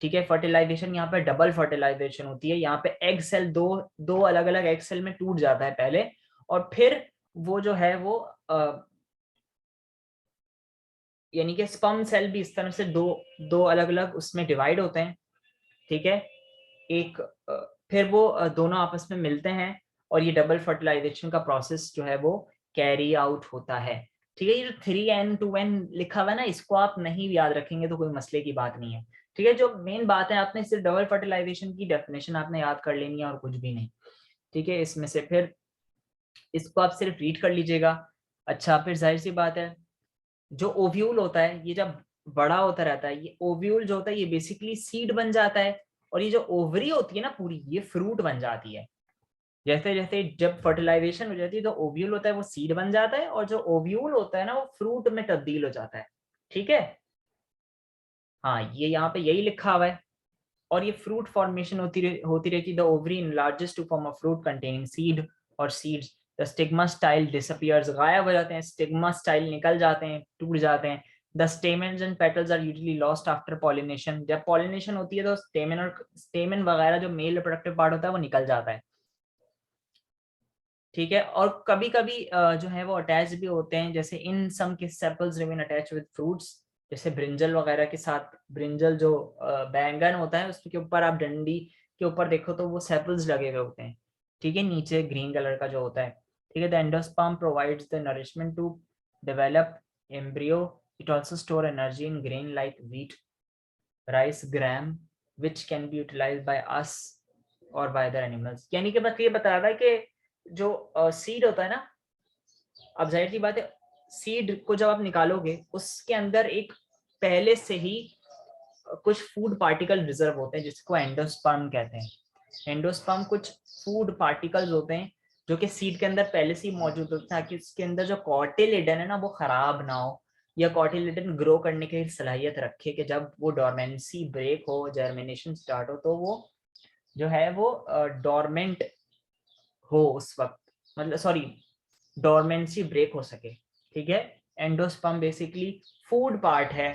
ठीक है, फर्टिलाइजेशन यहाँ पे डबल फर्टिलाइजेशन होती है, यहाँ पे एग सेल दो दो अलग अलग एग सेल में टूट जाता है पहले, और फिर वो जो है वो यानी कि स्पर्म सेल भी इस तरह से दो दो अलग अलग उसमें डिवाइड होते हैं। ठीक है, एक फिर वो दोनों आपस में मिलते हैं और ये डबल फर्टिलाइजेशन का प्रोसेस जो है वो कैरी आउट होता है। ठीक है, ये जो 3n 2n लिखा हुआ है ना, इसको आप नहीं याद रखेंगे तो कोई मसले की बात नहीं है। ठीक है, जो मेन बात है आपने सिर्फ डबल फर्टिलाइजेशन की डेफिनेशन आपने याद कर लेनी है और कुछ भी नहीं। ठीक है, इसमें से फिर इसको आप सिर्फ रीड कर लीजिएगा। अच्छा, फिर जाहिर सी बात है जो ओव्यूल होता है ये जब बड़ा होता रहता है, ये ओव्यूल जो होता है ये बेसिकली सीड बन जाता है, और ये जो ओवरी होती है ना पूरी, ये फ्रूट बन जाती है। जैसे जैसे जब फर्टिलाइजेशन हो जाती है तो ओव्यूल होता है वो सीड बन जाता है, और जो ओव्यूल होता है ना वो फ्रूट में तब्दील हो जाता है। ठीक है, हाँ ये यहाँ पे यही लिखा हुआ है। और ये फ्रूट फॉर्मेशन होती रहती है। The ovary enlarges to form a fruit containing seed और seeds, the stigma style disappears, गायब हो जाते हैं, स्टिग्मा स्टाइल निकल जाते हैं, टूट जाते हैं। The stamens and petals are usually lost after pollination, जब पॉलिनेशन होती है तो स्टेमन वगैरह जो मेल रिप्रोडक्टिव पार्ट होता है वो निकल जाता है। ठीक है, और कभी कभी जो है वो अटैच भी होते हैं, जैसे इन सम के sepals remain attach with fruits, जैसे ब्रिंजल वगैरह के साथ। ब्रिंजल जो बैंगन होता है उसके ऊपर आप डंडी के ऊपर देखो तो वो सेपल्स लगे हुए होते हैं। ठीक है, नीचे ग्रीन कलर का जो होता है। ठीक है, the endosperm provides the nourishment to develop embryo, it also store energy in grain like wheat rice gram which can be utilised by us और बाय अदर एनिमल्स। यानी कि बस ये बता रहा है कि जो सीड होता है ना, अब जाहिर सी बात है सीड को जब आप निकालोगे उसके अंदर एक पहले से ही कुछ फूड पार्टिकल रिजर्व होते हैं जिसको एंडोस्पर्म कहते हैं। एंडोस्पर्म कुछ फूड पार्टिकल्स होते हैं जो कि सीड के अंदर पहले से ही मौजूद होते हैं, ताकि उसके अंदर जो कॉटिलिडन है ना वो खराब ना हो, या कॉटिलिडन ग्रो करने की सलाहियत रखे कि जब वो डोरमेंसी ब्रेक हो, जर्मिनेशन स्टार्ट हो, तो वो जो है वो डोरमेंट हो उस वक्त, मतलब सॉरी डोरमेंसी ब्रेक हो सके, ठीक है। एंडोस्पर्म बेसिकली फूड पार्ट है,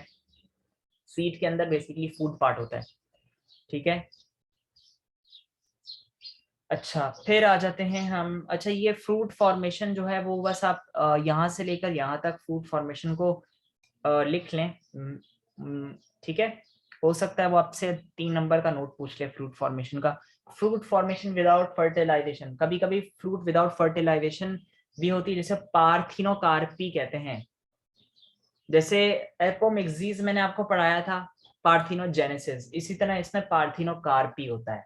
सीड के अंदर बेसिकली फूड पार्ट होता है, ठीक है। अच्छा फिर आ जाते हैं हम, अच्छा ये फ्रूट फॉर्मेशन जो है वो बस आप यहाँ से लेकर यहाँ तक फ्रूट फॉर्मेशन को लिख लें, ठीक है। हो सकता है वो आपसे 3 नंबर का नोट पूछ ले फ्रूट फॉर्मेशन का। फ्रूट फॉर्मेशन विदाउट फर्टिलाइजेशन, कभी कभी फ्रूट विदाउट फर्टिलाइजेशन भी होती है, जैसे पार्थिनोकार्पी कहते हैं। जैसे एपोमिक्सीज मैंने आपको पढ़ाया था पार्थिनोजेनेसिस, इसी तरह इसमें पार्थिनोकार्पी होता है,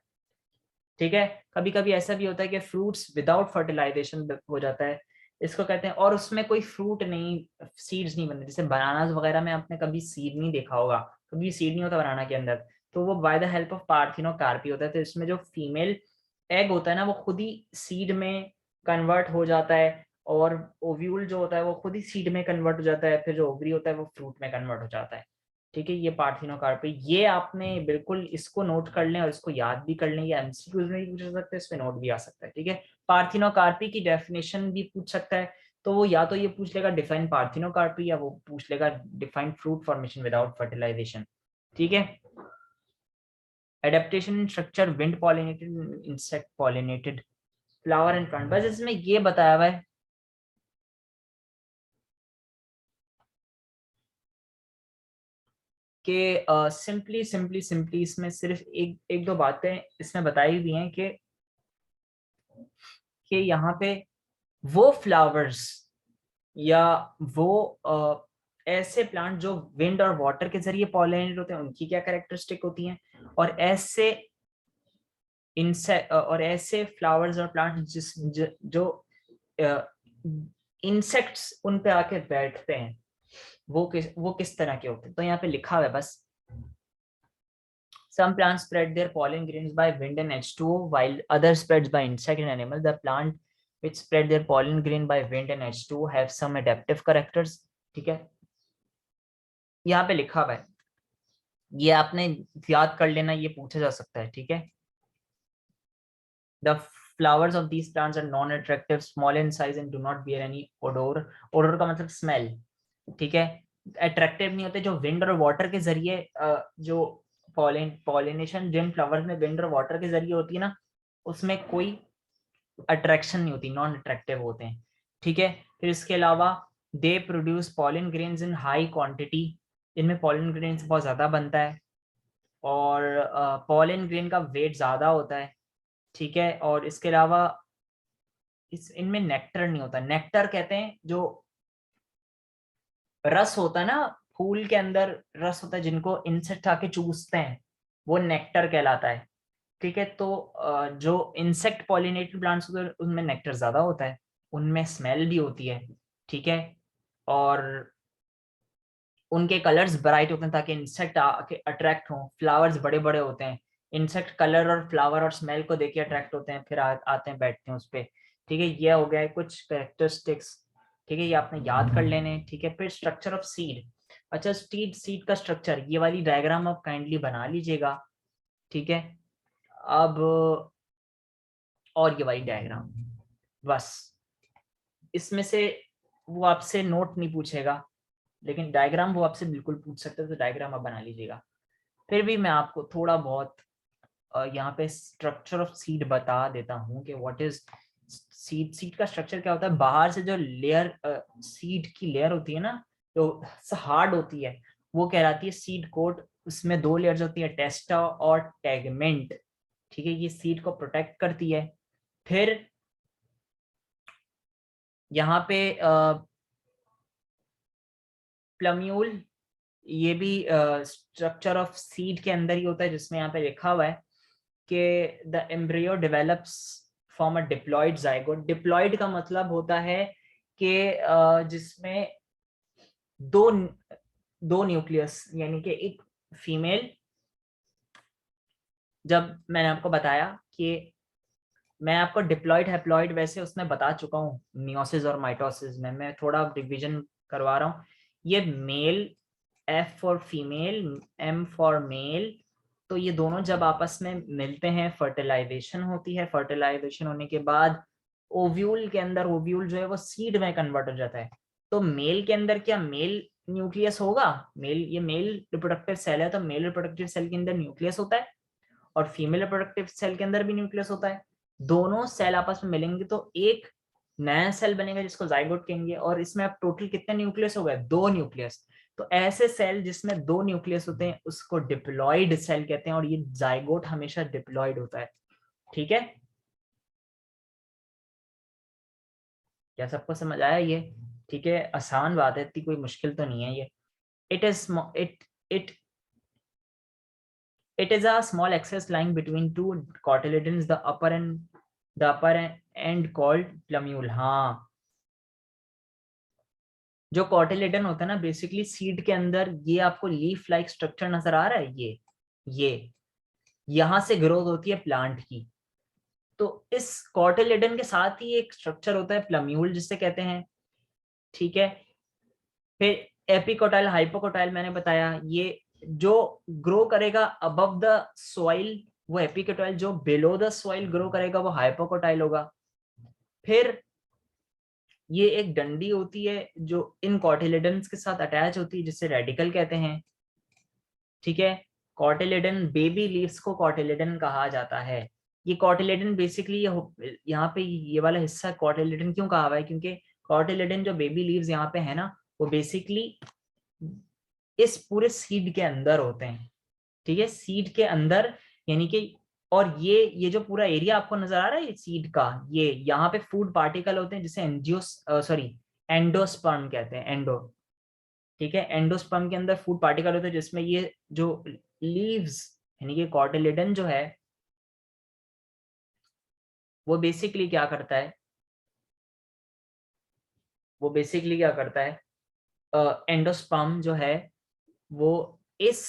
ठीक है। कभी कभी ऐसा भी होता है कि फ्रूट्स विदाउट फर्टिलाइजेशन हो जाता है, इसको कहते हैं, और उसमें कोई फ्रूट नहीं, सीड्स नहीं बनते। जैसे बनाना वगैरह में आपने कभी सीड नहीं देखा होगा, कभी सीड नहीं होता बनाना के अंदर, तो वो by the help of parthenocarpy होता है। तो इसमें जो फीमेल एग होता है ना वो खुद ही सीड में कन्वर्ट हो जाता है, और ओव्यूल जो होता है वो खुद ही सीड में कन्वर्ट हो जाता है, फिर जो ओवरी होता है वो फ्रूट में कन्वर्ट हो जाता है, ठीक है। ये पार्थिनोकार्पी, ये आपने बिल्कुल इसको नोट कर लें और इसको याद भी कर लें, ये एमसीक्यूज में भी पूछ सकते हैं, इसमें नोट भी आ सकता है, ठीक है। पार्थिनोकार्पी की डेफिनेशन भी पूछ सकता है, तो वो या तो ये पूछ लेगा डिफाइन पार्थिनोकार्पी, या वो पूछ लेगा define fruit formation without fertilisation, ठीक है। Adaptation in structure, wind pollinated, insect pollinated, flower and plant, बस इसमें ये बताया हुआ है कि सिंपली सिंपली सिंपली इसमें सिर्फ एक एक दो बातें इसमें बताई हुई हैं कि यहाँ पे वो फ्लावर्स या वो ऐसे प्लांट जो विंड और वाटर के जरिए पॉलिनेट होते हैं उनकी क्या कैरेक्टरिस्टिक होती हैं, और ऐसे इंसेक्ट और ऐसे फ्लावर्स और प्लांट जो इंसेक्ट्स उन पे आके बैठते हैं वो किस तरह के होते हैं। तो यहाँ पे लिखा हुआ है बस, some plants spread their pollen grains by wind and H2O while others spreads by insect and animal. The plant which spread their pollen grain by wind and H2O have some adaptive characters, ठीक है। यहाँ पे लिखा हुआ है, ये आपने याद कर लेना, ये पूछा जा सकता है, ठीक है। The flowers of these plants are non-attractive, small in size and do not bear any odor. Odor का मतलब smell, ठीक है। अट्रैक्टिव नहीं होते, जो विंड और वाटर के जरिए जो पॉलिनेशन जिन फ्लावर्स में विंड और वाटर के जरिए होती है ना, उसमें कोई अट्रैक्शन नहीं होती, नॉन अट्रैक्टिव होते हैं, ठीक है। फिर इसके अलावा they produce pollen grains in high quantity, इनमें पॉलिन ग्रेन्स बहुत ज्यादा बनता है, और पॉलिन ग्रेन का वेट ज्यादा होता है, ठीक है। और इसके अलावा इनमें नेक्टर नहीं होता, नेक्टर कहते हैं जो रस होता है ना, फूल के अंदर रस होता है जिनको इंसेक्ट आके चूसते हैं, वो नेक्टर कहलाता है, ठीक है। तो जो इंसेक्ट पॉलिनेटेड प्लांट्स होते हैं उनमें नेक्टर ज्यादा होता है, उनमें स्मेल भी होती है, ठीक है। और उनके कलर्स ब्राइट होते हैं ताकि इंसेक्ट आके अट्रैक्ट हो, फ्लावर्स बड़े बड़े होते हैं, इंसेक्ट कलर और फ्लावर और स्मेल को देख के अट्रैक्ट होते हैं, फिर आते हैं बैठते हैं उस पे, ठीक है। ये हो गया है कुछ कैरेक्टरिस्टिक्स, ठीक है, ये आपने याद कर लेने, ठीक है। फिर स्ट्रक्चर ऑफ सीड, अच्छा सीड का स्ट्रक्चर, ये वाली डायग्राम आप काइंडली बना लीजिएगा, ठीक है। अब और ये वाली डायग्राम, बस इसमें से वो आपसे नोट नहीं पूछेगा, लेकिन डायग्राम वो आपसे बिल्कुल पूछ सकते हैं, तो डायग्राम आप बना लीजिएगा। फिर भी मैं आपको थोड़ा बहुत यहाँ पे स्ट्रक्चर ऑफ सीड बता देता हूँ कि व्हाट इज सीड। सीड का स्ट्रक्चर क्या होता है, बाहर से जो लेयर सीड की लेयर होती है ना, जो हार्ड होती है, वो कहलाती है सीड कोट। उसमें 2 लेयर्स होती है, टेस्टा और टेगमेंट, ठीक है, ये सीड को प्रोटेक्ट करती है। फिर यहाँ पे प्लम्यूल, ये भी स्ट्रक्चर ऑफ सीड के अंदर ही होता है, जिसमें यहाँ पे लिखा हुआ है कि the embryo develops form a diploid zygote. Diploid का मतलब होता है कि जिसमें दो दो न्यूक्लियस, यानी कि एक फीमेल, जब मैंने आपको बताया कि मैं आपको डिप्लॉइड हैप्लॉइड वैसे उसमें बता चुका हूँ मियोसिस और माइटोसिस में, मैं थोड़ा रिवीजन करवा रहा हूँ। ये male, F for female, M for male, तो ये दोनों जब आपस में मिलते हैं फर्टिलाइजेशन होती है, फर्टिलाइजेशन होने के बाद ओव्यूल के अंदर ओव्यूल जो है वो सीड में कन्वर्ट हो जाता है। तो मेल के अंदर क्या मेल न्यूक्लियस होगा? ये मेल रिप्रोडक्टिव सेल है, तो मेल रिप्रोडक्टिव सेल के अंदर न्यूक्लियस होता है और फीमेल रिप्रोडक्टिव सेल के अंदर भी न्यूक्लियस होता है। दोनों सेल आपस में मिलेंगे तो एक नया सेल बनेगा जिसको जाइगोट कहेंगे, और इसमें अब टोटल कितने न्यूक्लियस हो गए? 2 न्यूक्लियस। तो ऐसे सेल जिसमें 2 न्यूक्लियस होते हैं उसको डिप्लॉयड सेल कहते हैं, और ये जाइगोट हमेशा डिप्लॉयड होता है। ठीक है, क्या सबको समझ आया ये? ठीक है, आसान बात है, इतनी कोई मुश्किल तो नहीं है ये। It is it it It is a small axis lying between two cotyledons, the upper end called plumule. हाँ, जो कॉटिलेडन होता है ना, बेसिकली सीड के अंदर ये आपको लीफ लाइक स्ट्रक्चर नजर आ रहा है, ये यहां से ग्रोथ होती है प्लांट की। तो इस कॉटिलेडन के साथ ही एक स्ट्रक्चर होता है प्लम्यूल जिसे कहते हैं। ठीक है, फिर एपिकोटाइल हाइपोकोटाइल मैंने बताया, ये जो ग्रो करेगा अबव द सॉइल वो एपिकोटाइल, जो बिलो द सॉइल ग्रो करेगा वो हाइपोकोटाइल होगा। फिर ये एक डंडी होती है जो इन कॉटिलेडन्स के साथ अटैच होती है जिसे रेडिकल कहते हैं। ठीक है, कॉटिलेडन बेबी लीव्स को कॉटिलेडन कहा जाता है। ये कॉटिलेडन बेसिकली यहाँ पे ये वाला हिस्सा कॉटिलेडन क्यों कहा हुआ है? क्योंकि कॉटिलेडन जो बेबी लीव्स यहाँ पे है ना, वो बेसिकली इस पूरे सीड के अंदर होते हैं। ठीक है, सीड के अंदर, यानी कि, और ये जो पूरा एरिया आपको नजर आ रहा है सीड का, ये यहाँ पे फूड पार्टिकल होते हैं जिसे एंडोस्पर्म कहते हैं, एंडो। ठीक है, एंडोस्पर्म के अंदर फूड पार्टिकल होते हैं जिसमें ये जो लीव्स, यानी कि कॉटिलेडन जो है वो बेसिकली क्या करता है, वो बेसिकली क्या करता है, एंडोस्पर्म जो है वो इस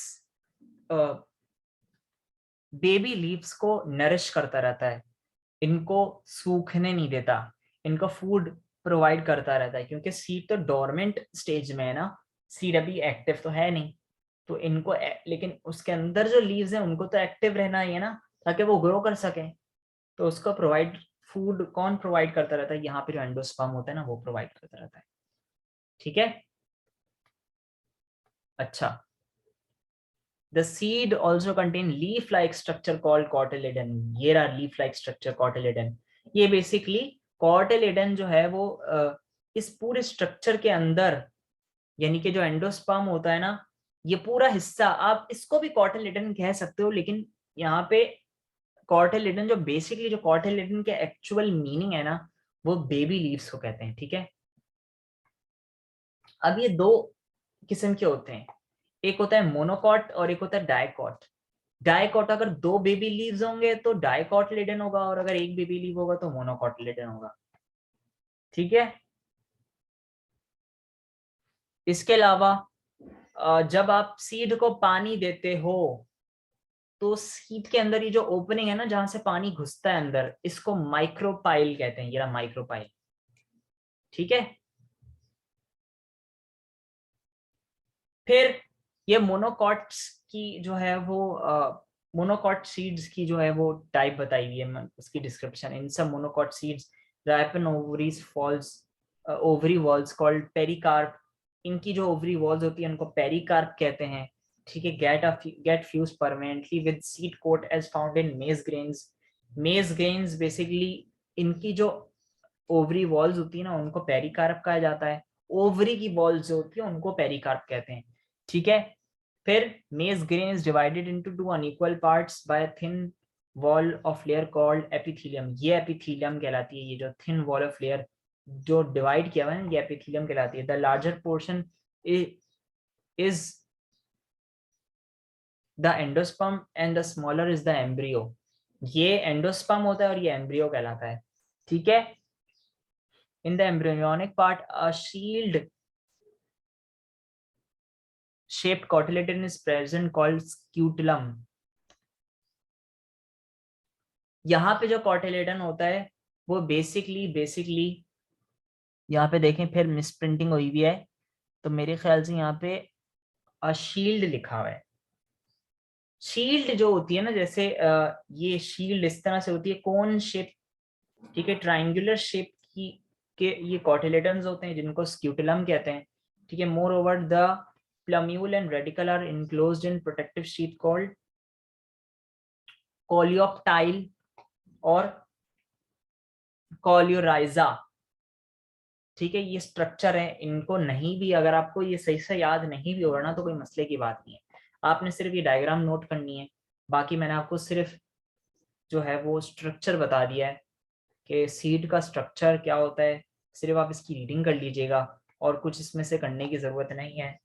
बेबी लीव्स को नरिश करता रहता है, इनको सूखने नहीं देता, इनको फूड प्रोवाइड करता रहता है, क्योंकि सीड तो डोरमेंट स्टेज में है ना, सीड अभी एक्टिव तो है नहीं। तो इनको लेकिन उसके अंदर जो लीव्स हैं उनको तो एक्टिव रहना ही है ना, ताकि वो ग्रो कर सके। तो उसको प्रोवाइड फूड कौन प्रोवाइड करता रहता है? यहाँ पे जो एंडोस्पर्म होता है ना वो प्रोवाइड करता रहता है। ठीक है, अच्छा। The seed also contain leaf-like structure called cotyledon. ये रहा leaf-like structure cotyledon। ये basically cotyledon जो है वो इस पूरे स्ट्रक्चर के अंदर, यानी कि जो एंडोस्पर्म होता है ना, ये पूरा हिस्सा, आप इसको भी कॉटिलेडन कह सकते हो, लेकिन यहाँ पे कॉटिलेडन जो बेसिकली जो कॉटिलेडन के एक्चुअल मीनिंग है ना, वो बेबी लीव्स को कहते हैं। ठीक है, अब ये दो किस्म के होते हैं, एक होता है मोनोकॉट और एक होता है डाइकॉट। डाइकॉट, अगर 2 बेबी लीव्स होंगे तो डाइकॉटिलेडन होगा, और अगर एक बेबी लीव होगा तो मोनोकॉटिलेडन होगा। ठीक है, इसके अलावा जब आप सीड को पानी देते हो तो सीड के अंदर ये जो ओपनिंग है ना जहां से पानी घुसता है अंदर, इसको माइक्रोपाइल कहते हैं। ये रहा माइक्रोपाइल। ठीक है, फिर ये मोनोकॉट्स की जो है वो मोनोकॉट सीड्स की जो है वो टाइप बताई हुई है, उसकी डिस्क्रिप्शन। इन सब monocot seeds ripened ovaries falls ovary walls called pericarp. इनकी जो ओवरी वॉल्स होती है उनको पेरिकार्प कहते हैं। ठीक है, get fused permanently with seed coat as found in maize grains. मेज ग्रेन्स बेसिकली इनकी जो ओवरी वॉल्स होती है ना उनको पेरिकार्प कहा जाता है। ओवरी की वॉल्स जो होती है उनको पेरिकार्प कहते हैं। ठीक है, फिर मेज grain is divided into 2 unequal parts bye thin wall of layer called epithelium. ये एपिथेलियम कहलाती है, ये जो थिन वॉल ऑफ लेयर जो डिवाइड किया हुआ है ये एपिथेलियम कहलाती है। The larger portion is the endosperm and the smaller is the embryo. ये एंडोस्पर्म होता है और ये एम्ब्रियो कहलाता है। ठीक है, in the embryonic part a shield shaped cotyledon is present called scutellum। यहाँ पे जो कॉटिलेडन होता है वो बेसिकली यहाँ पे देखें, फिर मिसप्रिंटिंग हुई हुई है, तो मेरे ख्याल से यहाँ पे शील्ड लिखा हुआ है। शील्ड जो होती है ना, जैसे ये शील्ड इस तरह से होती है, कोन शेप ठीक है, ट्राइंगुलर शेप की के ये कॉटिलेडन्स होते हैं जिनको स्क्यूटुलम कहते हैं। ठीक है, moreover the plumule and radicle are enclosed in protective sheath called coleoptile और कोलियोराइजा। ठीक है, ये स्ट्रक्चर है, इनको नहीं भी, अगर आपको ये सही से याद नहीं भी होगा ना तो कोई मसले की बात नहीं है, आपने सिर्फ ये डायग्राम नोट करनी है। बाकी मैंने आपको सिर्फ जो है वो स्ट्रक्चर बता दिया है कि सीड का स्ट्रक्चर क्या होता है, सिर्फ आप इसकी रीडिंग कर लीजिएगा और कुछ इसमें से करने की जरूरत नहीं है।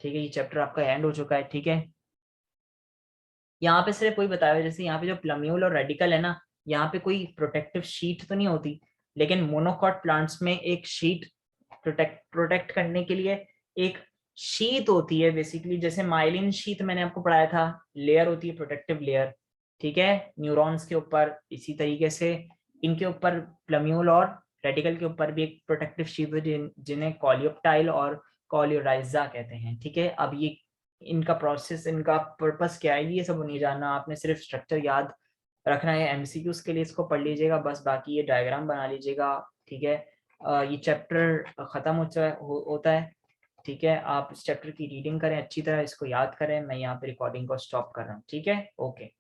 ठीक है, ये चैप्टर आपका एंड हो चुका है। ठीक है, यहाँ पे सिर्फ कोई बताया हुआ, जैसे यहाँ पे जो प्लम्यूल और रेडिकल है ना, यहाँ पे कोई प्रोटेक्टिव शीट तो नहीं होती, लेकिन मोनोकॉट प्लांट्स में एक शीट प्रोटेक्ट करने के लिए एक शीट होती है बेसिकली, जैसे माइलिन शीट मैंने आपको पढ़ाया था, लेयर होती है प्रोटेक्टिव लेयर। ठीक है, न्यूरॉन्स के ऊपर, इसी तरीके से इनके ऊपर प्लम्यूल और रेडिकल के ऊपर भी एक प्रोटेक्टिव शीट है जिन्हें कॉलियोप्टाइल और कॉलियोराइजा कहते हैं। ठीक है, अब ये इनका प्रोसेस, इनका पर्पस क्या है, ये सब नहीं जानना, आपने सिर्फ स्ट्रक्चर याद रखना है। एमसीक्यूज के लिए इसको पढ़ लीजिएगा बस, बाकी ये डायग्राम बना लीजिएगा। ठीक है, ये चैप्टर खत्म होता है। ठीक है, आप इस चैप्टर की रीडिंग करें अच्छी तरह, इसको याद करें। मैं यहाँ पे रिकॉर्डिंग को स्टॉप कर रहा हूँ। ठीक है, ओके।